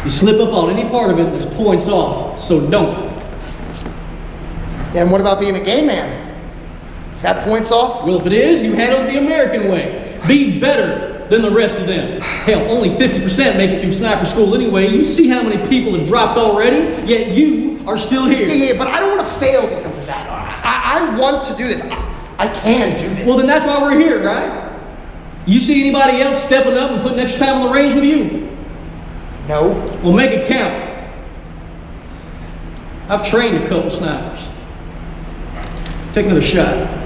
G: You slip up on any part of it, there's points off, so don't.
H: Yeah, and what about being a gay man? Is that points off?
G: Well, if it is, you handle it the American way. Be better than the rest of them. Hell, only 50% make it through sniper school anyway. You see how many people have dropped already, yet you are still here.
H: Yeah, but I don't want to fail because of that. I want to do this. I can do this.
G: Well, then that's why we're here, right? You see anybody else stepping up and putting extra time on the range with you?
H: No.
G: Well, make it count. I've trained a couple snipers. Take another shot.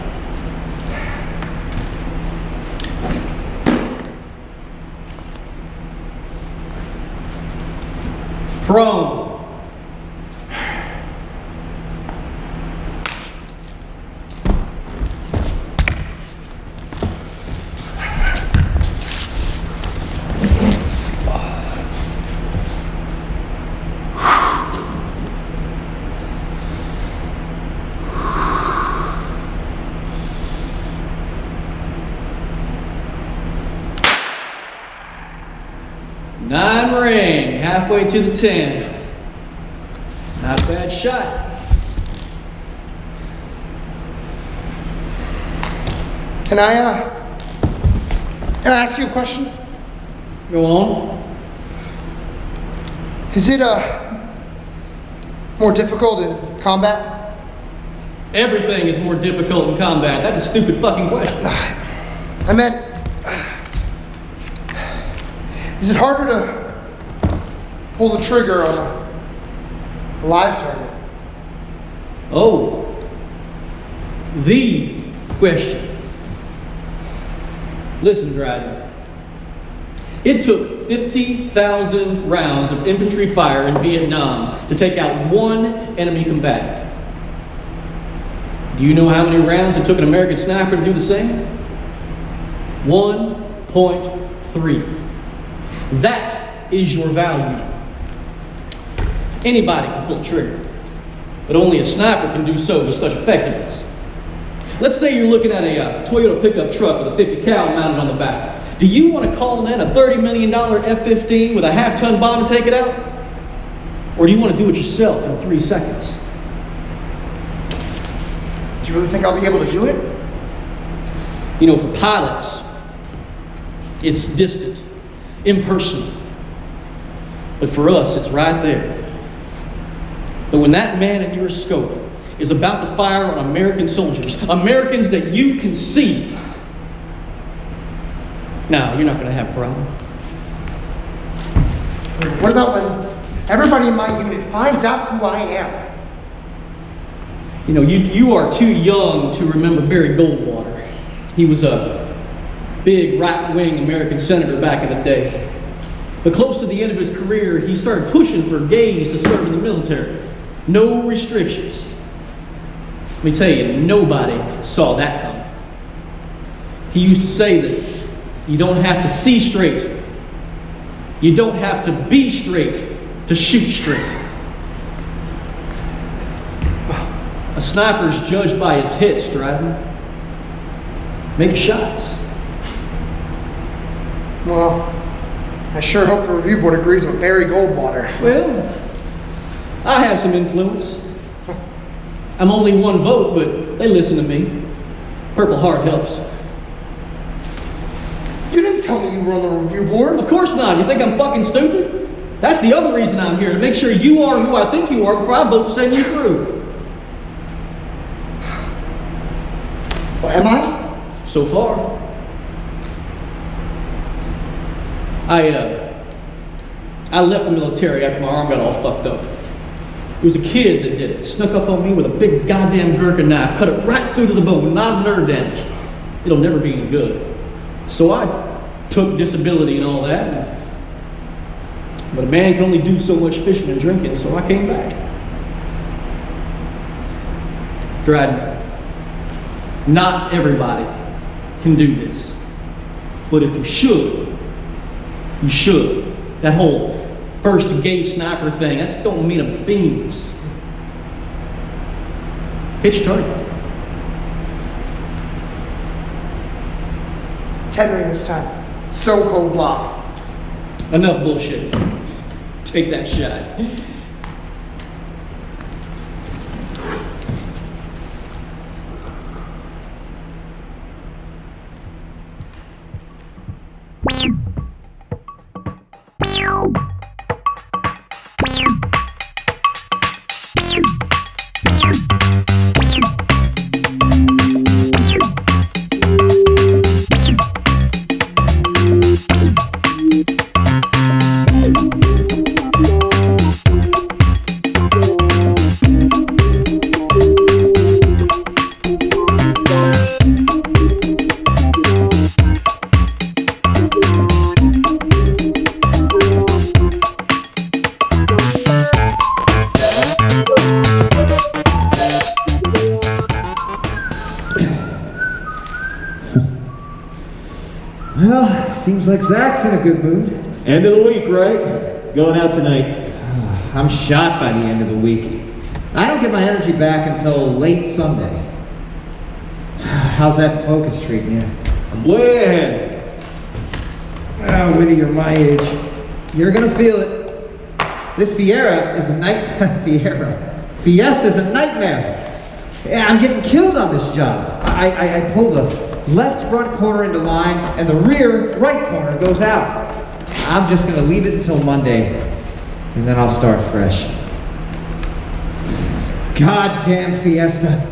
G: Prone. Nine ring, halfway to the 10. Not a bad shot.
H: Can I ask you a question?
G: Go on.
H: Is it more difficult in combat?
G: Everything is more difficult in combat. That's a stupid fucking question.
H: I meant, is it harder to pull the trigger on a A live target.
G: Oh. The question. Listen, Dryden. It took 50,000 rounds of infantry fire in Vietnam to take out one enemy combatant. Do you know how many rounds it took an American sniper to do the same? 1.3. That is your value. Anybody can pull a trigger, but only a sniper can do so with such effectiveness. Let's say you're looking at a Toyota pickup truck with a 50 cal mounted on the back. Do you want to call in a $30 million F-15 with a half-ton bomb to take it out? Or do you want to do it yourself in 3 seconds?
H: Do you really think I'll be able to do it?
G: You know, for pilots, it's distant, impersonal. But for us, it's right there. But when that man in your scope is about to fire on American soldiers, Americans that you can see, now you're not going to have a problem.
H: What about when everybody in my unit finds out who I am?
G: You know, you are too young to remember Barry Goldwater. He was a big right-wing American senator back in the day. But close to the end of his career, he started pushing for gays to serve in the military. No restrictions. Let me tell you, nobody saw that coming. He used to say that you don't have to see straight. You don't have to be straight to shoot straight. A sniper's judged by his hits, Dryden. Make your shots.
H: Well, I sure hope the review board agrees with Barry Goldwater.
G: Well, I have some influence. I'm only one vote, but they listen to me. Purple Heart helps.
H: You didn't tell me you were on the review board.
G: Of course not. You think I'm fucking stupid? That's the other reason I'm here, to make sure you are who I think you are before I vote to send you through.
H: Well, am I?
G: So far. I left the military after my arm got all fucked up. It was a kid that did it. Snuck up on me with a big goddamn Gurkha knife, cut it right through to the bone, not nerve damage. It'll never be any good. So I took disability and all that. But a man can only do so much fishing and drinking, so I came back. Dryden, not everybody can do this. But if you should, you should. That whole first gay sniper thing, that don't mean a beans. Hit your target.
H: Tendering this time. Stone cold lock.
G: Enough bullshit. Take that shot.
I: Well, seems like Zach's in a good mood.
J: End of the week, right? Going out tonight.
I: I'm shot by the end of the week. I don't get my energy back until late Sunday. How's that focus treating you?
J: I'm way ahead.
I: Oh, Whitty, you're my age. You're gonna feel it. This Fiesta is a nightmare. Yeah, I'm getting killed on this job. I pull the left front corner into line, and the rear right corner goes out. I'm just gonna leave it until Monday, and then I'll start fresh. Goddamn Fiesta.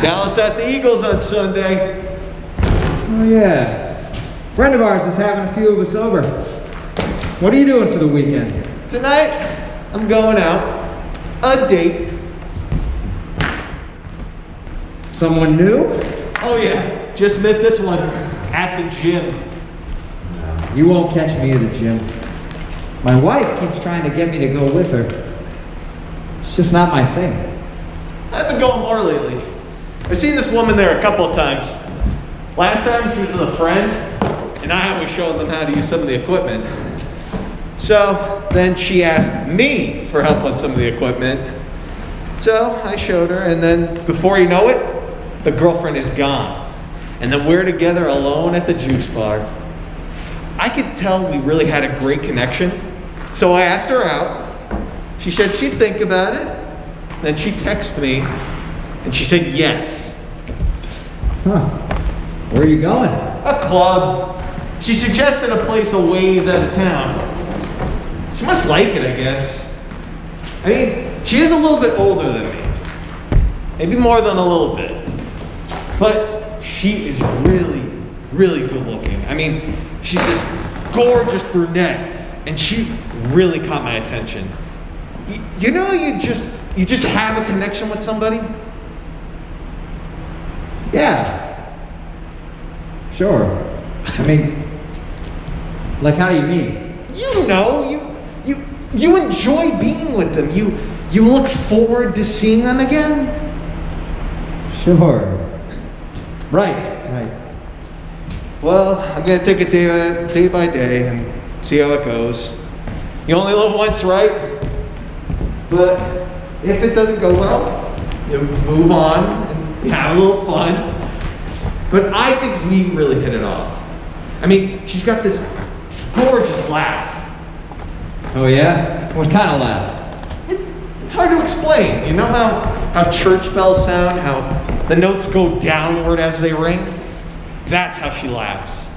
J: Dallas at the Eagles on Sunday.
I: Oh yeah. Friend of ours is having a few of us over. What are you doing for the weekend?
J: Tonight, I'm going out. a date.
I: Someone new?
J: Oh yeah, just met this one at the gym.
I: You won't catch me at a gym. My wife keeps trying to get me to go with her. It's just not my thing.
J: I've been going more lately. I've seen this woman there a couple of times. Last time she was with a friend, and I always showed them how to use some of the equipment. So then she asked me for help on some of the equipment. So I showed her, and then before you know it, the girlfriend is gone. And then we're together alone at the juice bar. I could tell we really had a great connection. So I asked her out. She said she'd think about it. Then she texted me, and she said yes.
I: Huh. Where are you going?
J: A club. She suggested a place a ways out of town. She must like it, I guess. I mean, she is a little bit older than me. Maybe more than a little bit. But she is really, really good looking. I mean, she's this gorgeous brunette, and she really caught my attention. You know, you just have a connection with somebody?
I: Yeah. Sure. I mean, like how do you mean?
J: You know, you enjoy being with them. You look forward to seeing them again.
I: Sure. Right.
J: Well, I'm gonna take it day by day and see how it goes. You only live once, right? But if it doesn't go well, you move on and you have a little fun. But I think we really hit it off. I mean, she's got this gorgeous laugh.
I: Oh yeah? What kind of laugh?
J: It's hard to explain. You know how church bells sound, how the notes go downward as they ring? That's how she laughs.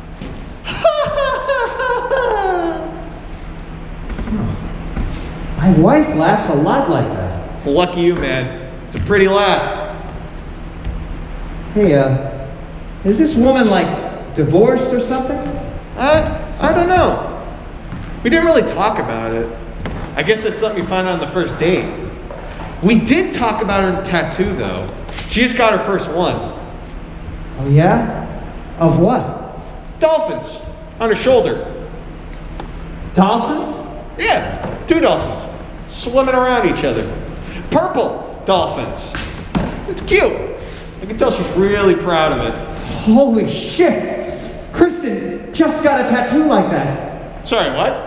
I: My wife laughs a lot like that.
J: Lucky you, man. It's a pretty laugh.
I: Hey, is this woman like divorced or something?
J: I don't know. We didn't really talk about it. I guess that's something you find out on the first date. We did talk about her tattoo, though. She just got her first one.
I: Oh yeah? Of what?
J: Dolphins on her shoulder.
I: Dolphins?
J: Yeah, 2 dolphins swimming around each other. Purple dolphins. It's cute. I can tell she's really proud of it.
I: Holy shit! Kristen just got a tattoo like that.
J: Sorry, what?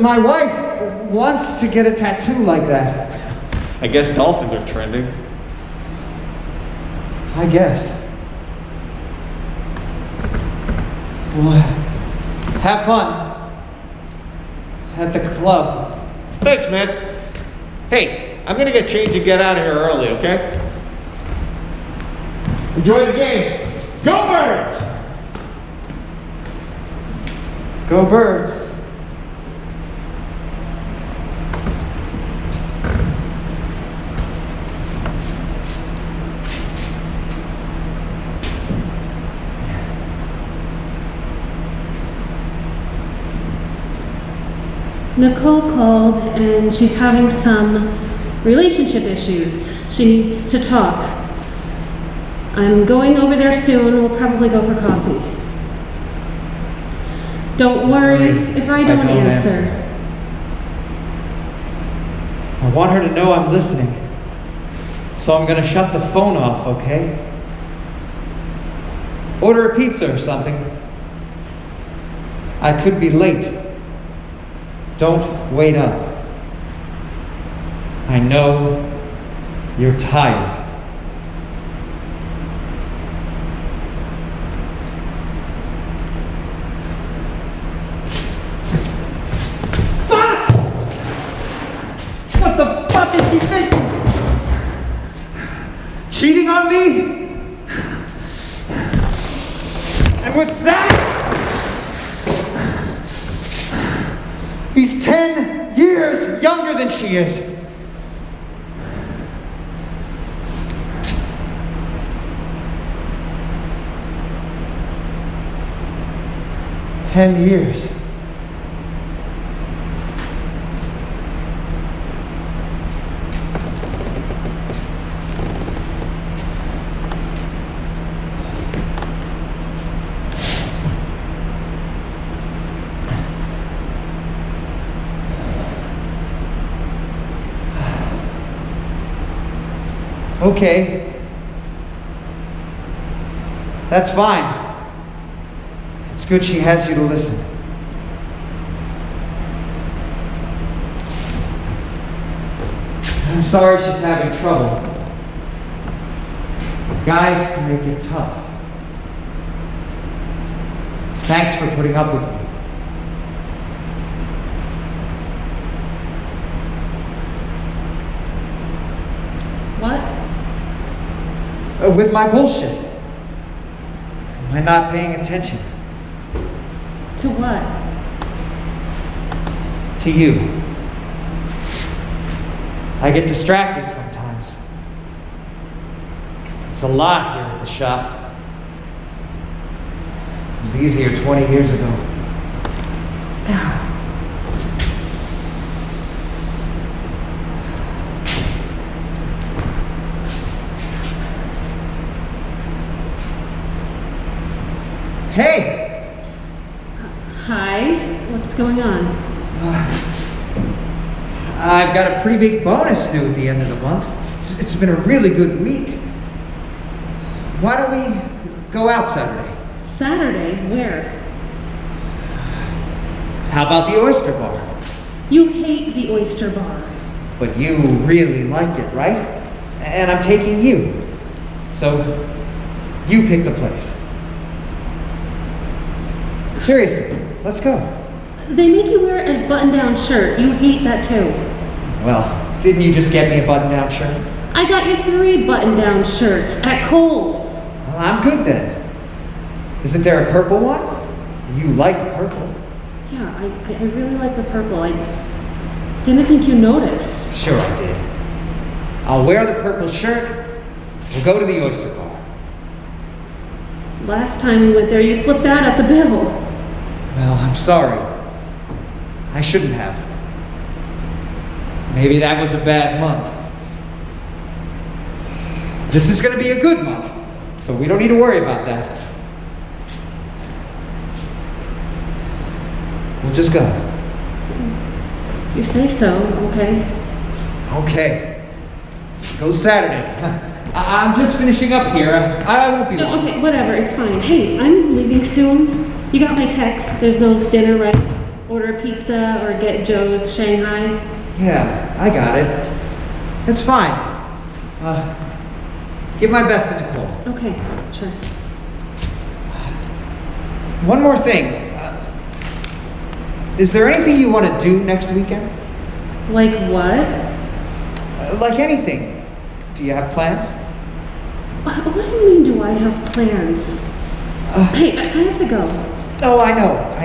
I: My wife wants to get a tattoo like that.
J: I guess dolphins are trending.
I: I guess. Well, have fun at the club.
J: Thanks, man. Hey, I'm gonna get changed and get out of here early, okay? Enjoy the game. Go Birds!
I: Go Birds.
K: Nicole called and she's having some relationship issues. She needs to talk. I'm going over there soon. We'll probably go for coffee. Don't worry if I don't answer.
I: I want her to know I'm listening. So I'm gonna shut the phone off, okay? Order a pizza or something. I could be late. Don't wait up. I know you're tired.
H: Fuck! What the fuck is she thinking? Cheating on me? And with that, he's 10 years younger than she is.
I: Okay. That's fine. It's good she has you to listen. I'm sorry she's having trouble. Guys make it tough. Thanks for putting up with me.
K: What?
I: With my bullshit. My not paying attention.
K: To what?
I: To you. I get distracted sometimes. It's a lot here at the shop. It was easier 20 years ago. Hey!
K: Hi, what's going on?
I: I've got a pretty big bonus due at the end of the month. It's been a really good week. Why don't we go out Saturday?
K: Saturday? Where?
I: How about the oyster bar?
K: You hate the oyster bar.
I: But you really like it, right? And I'm taking you. So, you pick the place. Seriously, let's go.
K: They make you wear a button-down shirt. You hate that too.
I: Well, didn't you just get me a button-down shirt?
K: I got you 3 button-down shirts at Kohl's.
I: Well, I'm good then. Isn't there a purple one? You like purple.
K: Yeah, I really like the purple. I didn't think you noticed.
I: Sure I did. I'll wear the purple shirt. We'll go to the oyster bar.
K: Last time we went there, you flipped out at the bill.
I: Well, I'm sorry. I shouldn't have. Maybe that was a bad month. This is going to be a good month, so we don't need to worry about that. We'll just go.
K: You say so, okay.
I: Okay. Go Saturday. I'm just finishing up here. I won't be long.
K: Okay, whatever, it's fine. Hey, I'm leaving soon. You got my text. There's no dinner, right? Order a pizza or get Joe's Shanghai.
I: Yeah, I got it. It's fine. Give my best to Nicole.
K: Okay, sure.
I: One more thing. Is there anything you want to do next weekend?
K: Like what?
I: Like anything. Do you have plans?
K: What do you mean, do I have plans? Hey, I have to go.
I: No, I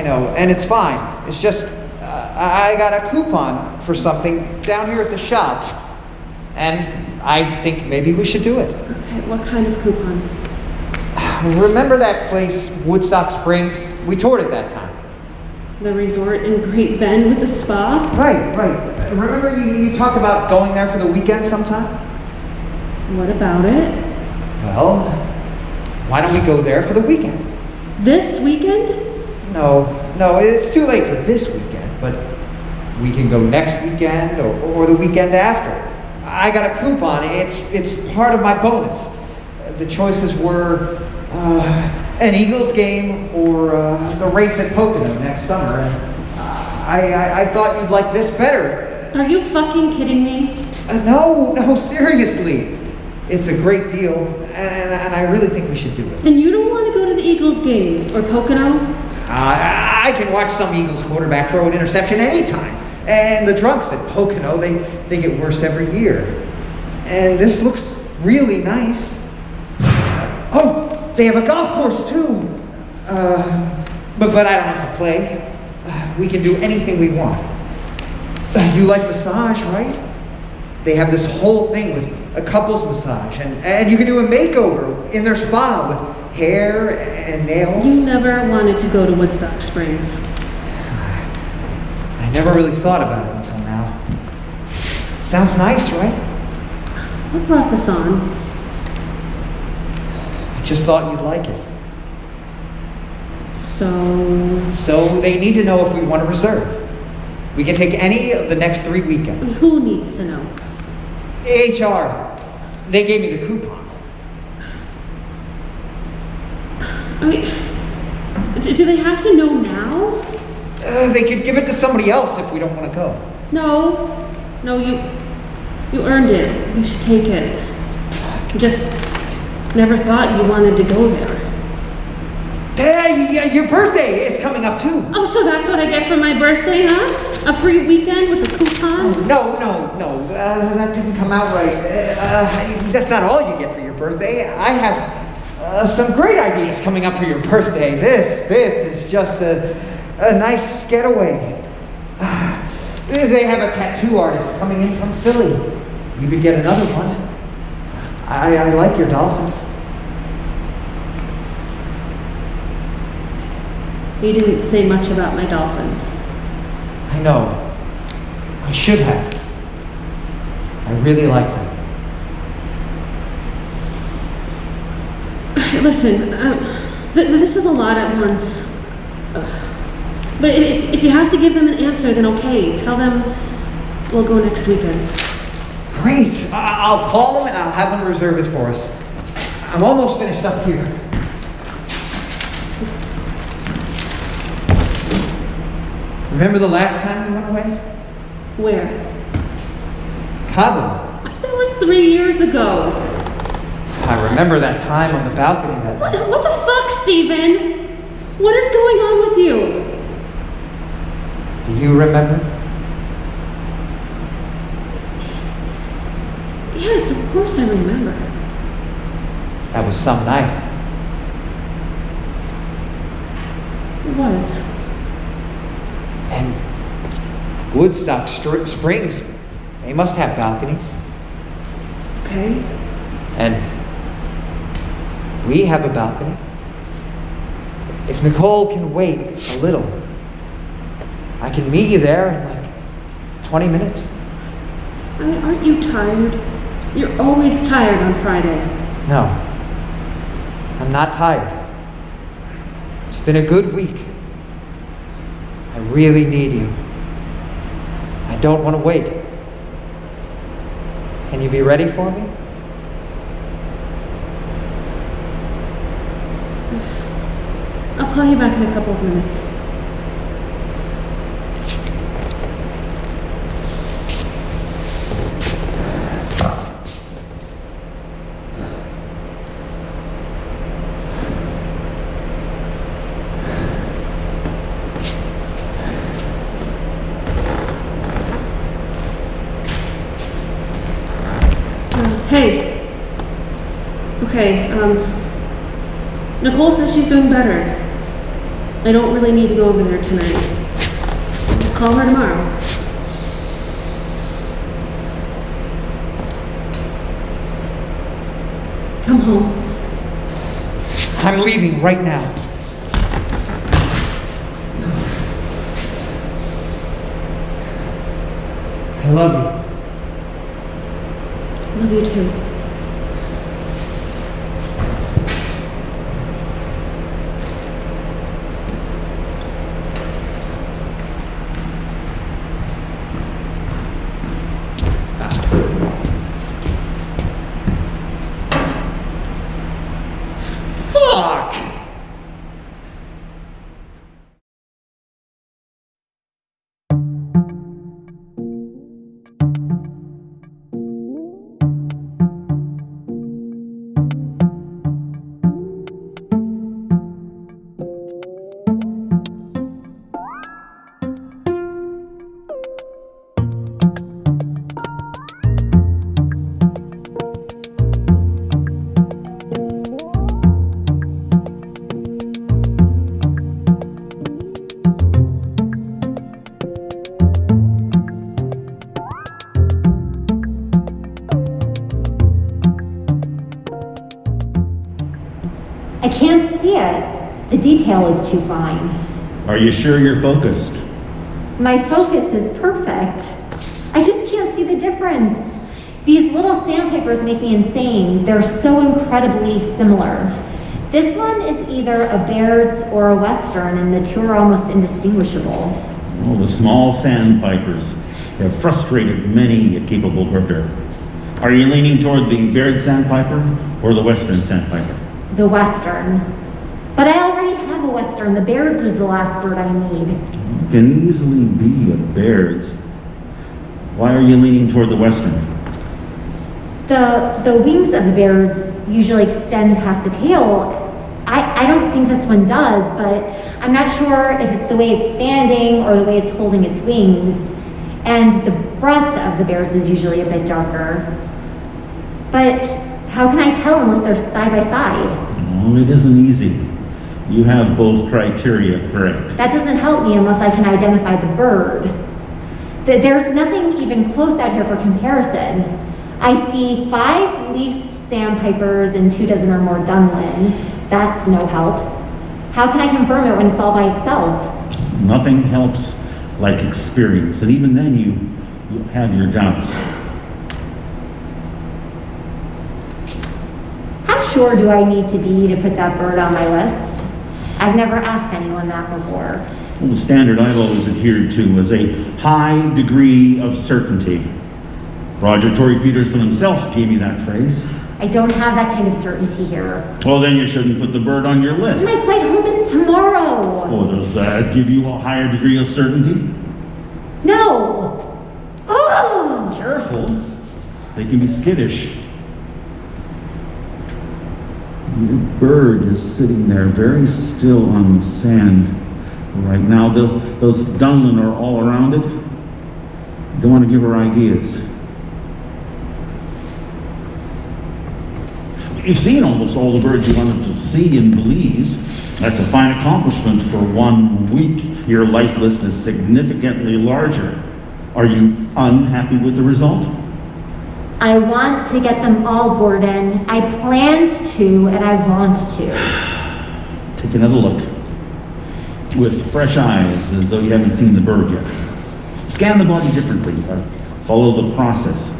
I: know, and it's fine. It's just, I got a coupon for something down here at the shop, and I think maybe we should do it.
K: Okay, what kind of coupon?
I: Remember that place, Woodstock Springs? We toured it that time.
K: The resort in Great Bend with the spa?
I: Right. Remember you talked about going there for the weekend sometime?
K: What about it?
I: Well, why don't we go there for the weekend?
K: This weekend?
I: No, it's too late for this weekend, but we can go next weekend or the weekend after. I got a coupon. It's part of my bonus. The choices were an Eagles game or the race at Pocono next summer. And I thought you'd like this better.
K: Are you fucking kidding me?
I: No, seriously. It's a great deal, and I really think we should do it.
K: And you don't want to go to the Eagles game or Pocono?
I: I can watch some Eagles quarterback throw an interception anytime. And the drunks at Pocono, they get worse every year. And this looks really nice. Oh, they have a golf course too. But I don't have to play. We can do anything we want. You like massage, right? They have this whole thing with a couples massage, and you can do a makeover in their spa with hair and nails.
K: You never wanted to go to Woodstock Springs.
I: I never really thought about it until now. Sounds nice, right?
K: What brought this on?
I: I just thought you'd like it.
K: So
I: they need to know if we want to reserve. We can take any of the next 3 weekends.
K: Who needs to know?
I: HR. They gave me the coupon.
K: I mean, do they have to know now?
I: They could give it to somebody else if we don't want to go.
K: No, you earned it. You should take it. Just never thought you wanted to go there.
I: Hey, your birthday is coming up too.
K: Oh, so that's what I get for my birthday, huh? A free weekend with a coupon?
I: No, that didn't come out right. That's not all you get for your birthday. I have some great ideas coming up for your birthday. This is just a nice getaway. They have a tattoo artist coming in from Philly. You could get another one. I like your dolphins.
K: You didn't say much about my dolphins.
I: I know. I should have. I really like them.
K: Listen, this is a lot at once. But if you have to give them an answer, then okay. Tell them we'll go next weekend.
I: Great. I'll call them and I'll have them reserve it for us. I'm almost finished up here. Remember the last time we went away?
K: Where?
I: Cabo.
K: That was 3 years ago.
I: I remember that time on the balcony that night.
K: What the fuck, Steven? What is going on with you?
I: Do you remember?
K: Yes, of course I remember.
I: That was some night.
K: It was.
I: And Woodstock Springs, they must have balconies.
K: Okay.
I: And we have a balcony. If Nicole can wait a little, I can meet you there in like 20 minutes.
K: I mean, aren't you tired? You're always tired on Friday.
I: No, I'm not tired. It's been a good week. I really need you. I don't want to wait. Can you be ready for me?
K: I'll call you back in a couple of minutes. Hey. Okay, Nicole says she's doing better. I don't really need to go over there tonight. I'll call her tomorrow. Come home.
I: I'm leaving right now. I love you.
K: Love you too.
J: Fuck!
L: I can't see it. The detail is too fine.
M: Are you sure you're focused?
L: My focus is perfect. I just can't see the difference. These little sandpapers make me insane. They're so incredibly similar. This one is either a Baird's or a Western, and the two are almost indistinguishable.
M: Well, the small sandpipers have frustrated many a capable birder. Are you leaning toward the Baird sandpiper or the Western sandpiper?
L: The Western. But I already have a Western. The Baird's is the last bird I need.
M: It can easily be a Baird's. Why are you leaning toward the Western?
L: The wings of the Baird's usually extend past the tail. I don't think this one does, but I'm not sure if it's the way it's standing or the way it's holding its wings. And the breast of the Baird's is usually a bit darker. But how can I tell unless they're side by side?
M: Oh, it isn't easy. You have both criteria correct.
L: That doesn't help me unless I can identify the bird. There's nothing even close out here for comparison. I see 5 least sandpipers and 2 dozen or more Dunlin. That's no help. How can I confirm it when it's all by itself?
M: Nothing helps like experience, and even then you have your doubts.
L: How sure do I need to be to put that bird on my list? I've never asked anyone that before.
M: Well, the standard I've always adhered to was a high degree of certainty. Roger Tory Peterson himself gave me that phrase.
L: I don't have that kind of certainty here.
M: Well, then you shouldn't put the bird on your list.
L: My flight home is tomorrow.
M: Well, does that give you a higher degree of certainty?
L: No. Oh!
M: Careful. They can be skittish. Your bird is sitting there very still on the sand right now. Those Dunlin are all around it. You don't want to give her ideas. You've seen almost all the birds you wanted to see in Belize. That's a fine accomplishment for 1 week. Your life list is significantly larger. Are you unhappy with the result?
L: I want to get them all, Gordon. I planned to, and I want to.
M: Take another look. With fresh eyes, as though you haven't seen the bird yet. Scan the body differently. Follow the process.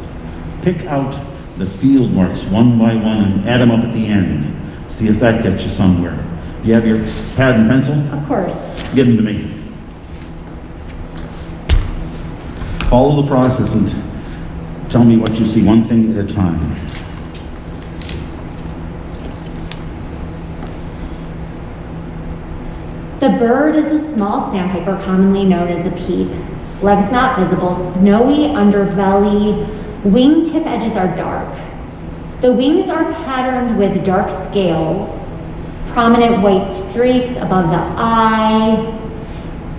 M: Pick out the field marks one by one and add them up at the end. See if that gets you somewhere. Do you have your pad and pencil?
L: Of course.
M: Give them to me. Follow the process and tell me what you see, one thing at a time.
L: The bird is a small sandpiper commonly known as a peep. Legs not visible, snowy underbelly, wingtip edges are dark. The wings are patterned with dark scales, prominent white streaks above the eye.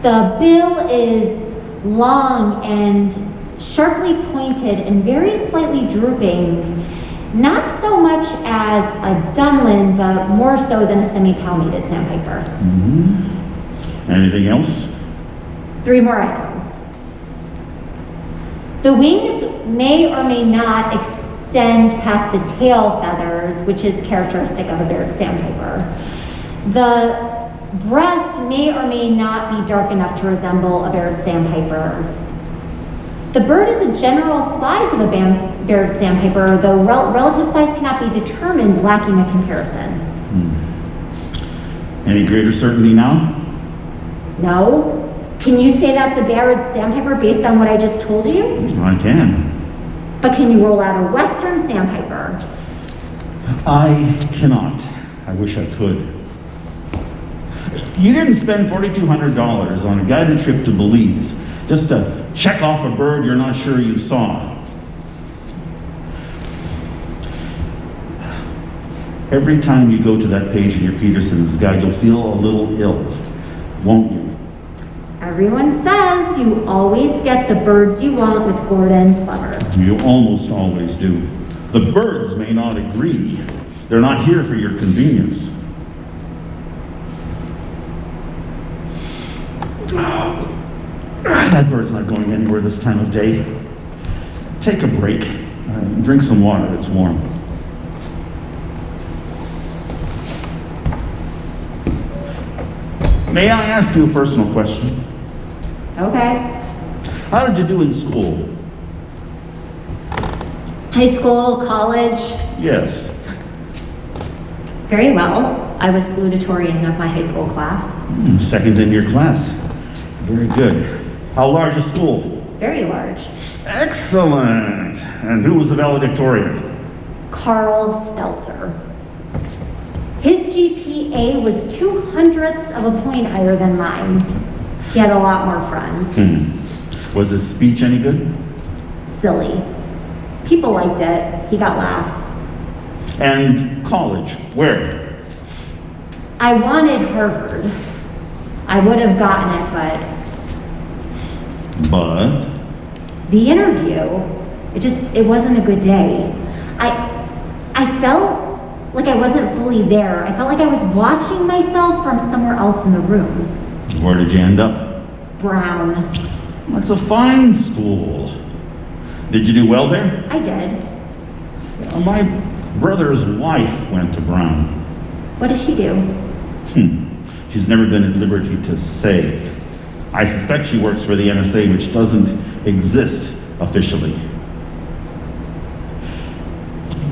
L: The bill is long and sharply pointed and very slightly drooping, not so much as a Dunlin, but more so than a semi-palmated sandpiper.
M: Mm-hmm. Anything else?
L: 3 more items. The wings may or may not extend past the tail feathers, which is characteristic of a Baird sandpiper. The breast may or may not be dark enough to resemble a Baird sandpiper. The bird is a general size of a Baird sandpiper, though relative size cannot be determined, lacking a comparison.
M: Any greater certainty now?
L: No? Can you say that's a Baird sandpiper based on what I just told you?
M: I can.
L: But can you roll out a Western sandpiper?
M: I cannot. I wish I could. You didn't spend $4,200 on a guided trip to Belize just to check off a bird you're not sure you saw. Every time you go to that page in your Peterson's guide, you'll feel a little ill, won't you?
L: Everyone says you always get the birds you want with Gordon Plummer.
M: You almost always do. The birds may not agree. They're not here for your convenience. That bird's not going anywhere this time of day. Take a break. Drink some water, it's warm. May I ask you a personal question?
L: Okay.
M: How did you do in school?
L: High school, college,
M: Yes.
L: very well. I was salutatorian of my high school class.
M: Second in your class. Very good. How large a school?
L: Very large.
M: Excellent. And who was the valedictorian?
L: Carl Stelzer. His GPA was 0.02 of a point higher than mine. He had a lot more friends.
M: Was his speech any good?
L: Silly. People liked it. He got laughs.
M: And college, where?
L: I wanted Harvard. I would have gotten it,
M: But?
L: the interview, it wasn't a good day. I felt like I wasn't fully there. I felt like I was watching myself from somewhere else in the room.
M: Where did you end up?
L: Brown.
M: That's a fine school. Did you do well there?
L: I did.
M: My brother's wife went to Brown.
L: What does she do?
M: She's never been at liberty to say. I suspect she works for the NSA, which doesn't exist officially.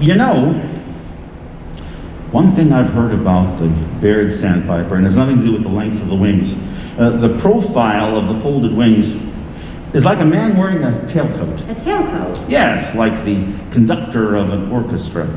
M: You know, one thing I've heard about the Baird sandpiper, and it has nothing to do with the length of the wings, the profile of the folded wings is like a man wearing a tailcoat.
L: A tailcoat?
M: Yes, like the conductor of an orchestra.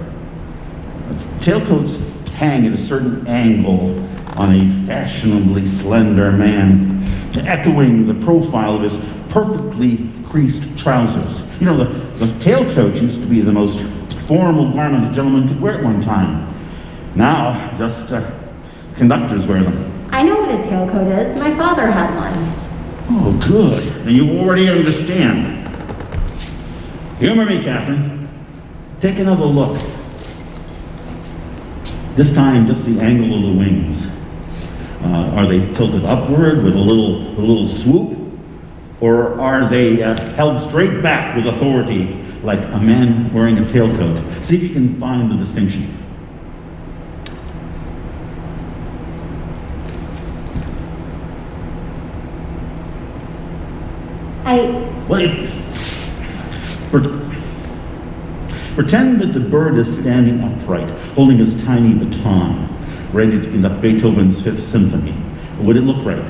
M: Tailcoats hang at a certain angle on a fashionably slender man, echoing the profile of his perfectly creased trousers. You know, the tailcoat used to be the most formal garment a gentleman could wear at one time. Now, just conductors wear them.
L: I know what a tailcoat is. My father had one.
M: Oh, good. Then you already understand. Humor me, Catherine. Take another look. This time, just the angle of the wings. Are they tilted upward with a little swoop? Or are they held straight back with authority, like a man wearing a tailcoat? See if you can find the distinction. Pretend that the bird is standing upright, holding his tiny baton, ready to conduct Beethoven's Fifth Symphony. Would it look right?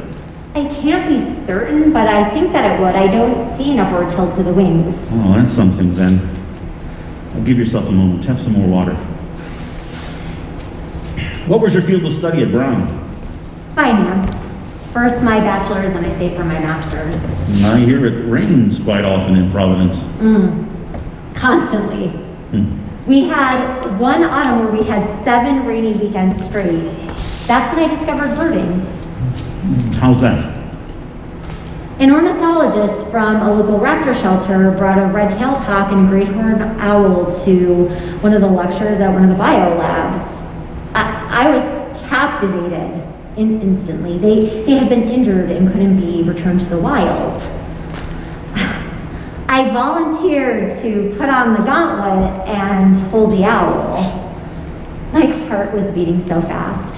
L: I can't be certain, but I think that it would. I don't see an upward tilt to the wings.
M: Oh, that's something then. Give yourself a moment. Have some more water. What was your field of study at Brown?
L: Finance. First my bachelor's, then I stayed for my master's.
M: I hear it rains quite often in Providence.
L: Constantly. We had one autumn where we had 7 rainy weekends straight. That's when I discovered birding.
M: How's that?
L: An ornithologist from a local raptor shelter brought a red-tailed hawk and a great horned owl to one of the lectures at one of the bio labs. I was captivated instantly. They had been injured and couldn't be returned to the wild. I volunteered to put on the gauntlet and hold the owl. My heart was beating so fast.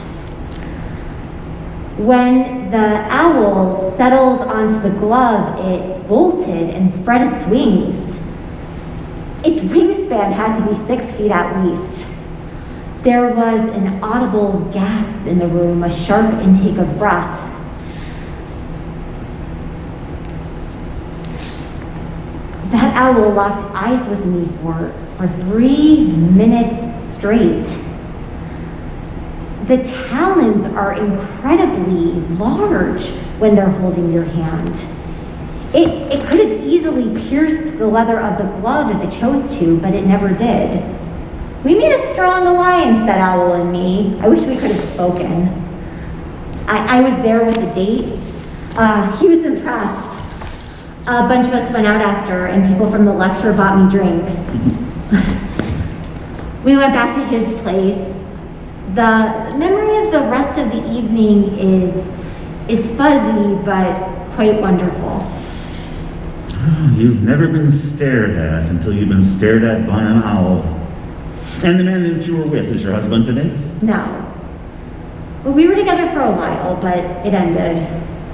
L: When the owl settled onto the glove, it bolted and spread its wings. Its wingspan had to be 6 feet at least. There was an audible gasp in the room, a sharp intake of breath. That owl locked eyes with me for 3 minutes straight. The talons are incredibly large when they're holding your hand. It could have easily pierced the leather of the glove if it chose to, but it never did. We made a strong alliance, that owl and me. I wish we could have spoken. I was there with the date. He was impressed. A bunch of us went out after, and people from the lecture bought me drinks. We went back to his place. The memory of the rest of the evening is fuzzy, but quite wonderful.
M: You've never been stared at until you've been stared at by an owl. And the man that you were with is your husband today?
L: No. Well, we were together for a while, but it ended.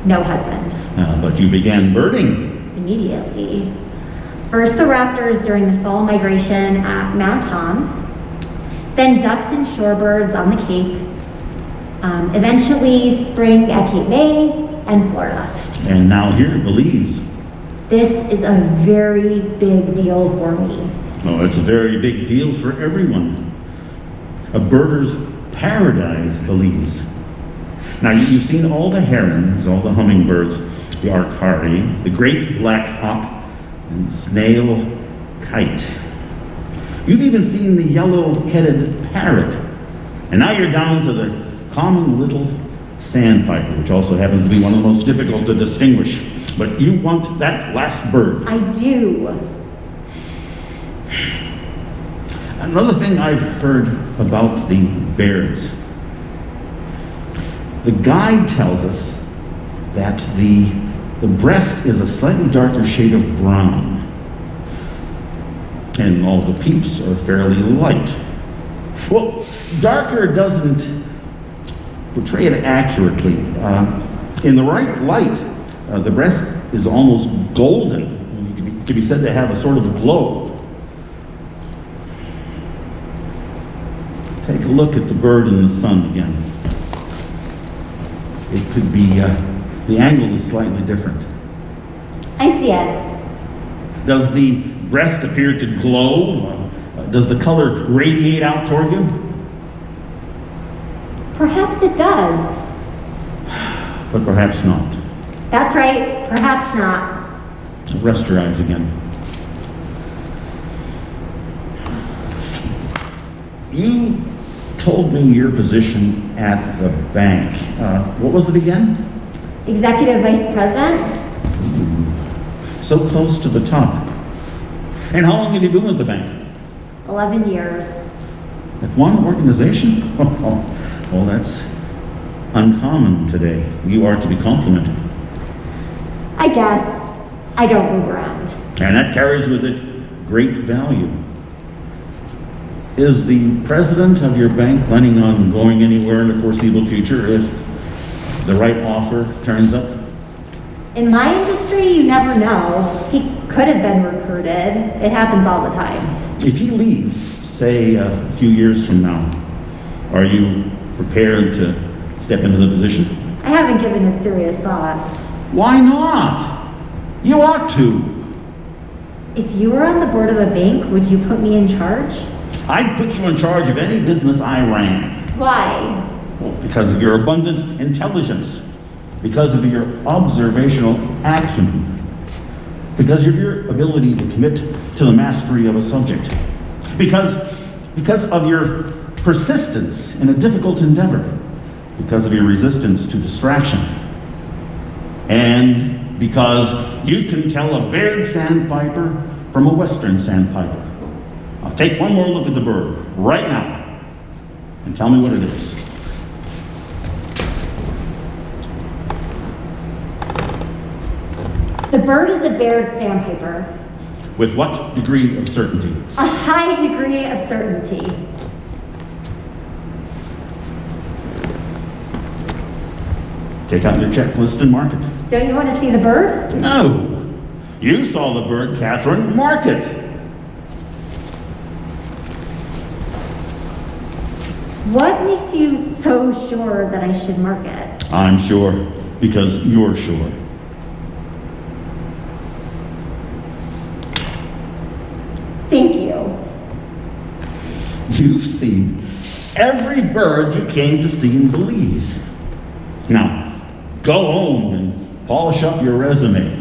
L: No husband.
M: But you began birding.
L: Immediately. First the raptors during the fall migration at Mount Tom's, then ducks and shorebirds on the Cape, eventually spring at Cape May and Florida.
M: And now here, Belize.
L: This is a very big deal for me.
M: Oh, it's a very big deal for everyone. A birder's paradise, Belize. Now, you've seen all the herons, all the hummingbirds, the arcari, the great black hawk, and snail kite. You've even seen the yellow-headed parrot. And now you're down to the common little sandpiper, which also happens to be one of the most difficult to distinguish. But you want that last bird.
L: I do.
M: Another thing I've heard about the Bairds. The guide tells us that the breast is a slightly darker shade of brown. And all the peeps are fairly light. Well, darker doesn't portray it accurately. In the right light, the breast is almost golden. It can be said to have a sort of glow. Take a look at the bird in the sun again. It could be, the angle is slightly different.
L: I see it.
M: Does the breast appear to glow? Does the color radiate out toward you?
L: Perhaps it does.
M: But perhaps not.
L: That's right, perhaps not.
M: Rest your eyes again. You told me your position at the bank. What was it again?
L: Executive Vice President?
M: So close to the top. And how long have you been with the bank?
L: 11 years.
M: At one organization? Well, that's uncommon today. You are to be complimented.
L: I guess. I don't move around.
M: And that carries with it great value. Is the president of your bank planning on going anywhere in the foreseeable future if the right offer turns up?
L: In my industry, you never know. He could have been recruited. It happens all the time.
M: If he leaves, say a few years from now, are you prepared to step into the position?
L: I haven't given it serious thought.
M: Why not? You ought to.
L: If you were on the board of a bank, would you put me in charge?
M: I'd put you in charge of any business I ran.
L: Why?
M: Well, because of your abundant intelligence, because of your observational acumen, because of your ability to commit to the mastery of a subject, because of your persistence in a difficult endeavor, because of your resistance to distraction, and because you can tell a Baird sandpiper from a Western sandpiper. I'll take one more look at the bird right now and tell me what it is.
L: The bird is a Baird sandpiper.
M: With what degree of certainty?
L: A high degree of certainty.
M: Take out your checklist and mark it.
L: Don't you want to see the bird?
M: No. You saw the bird, Catherine. Mark it.
L: What makes you so sure that I should mark it?
M: I'm sure, because you're sure.
L: Thank you.
M: You've seen every bird you came to see in Belize. Now, go home and polish up your resume.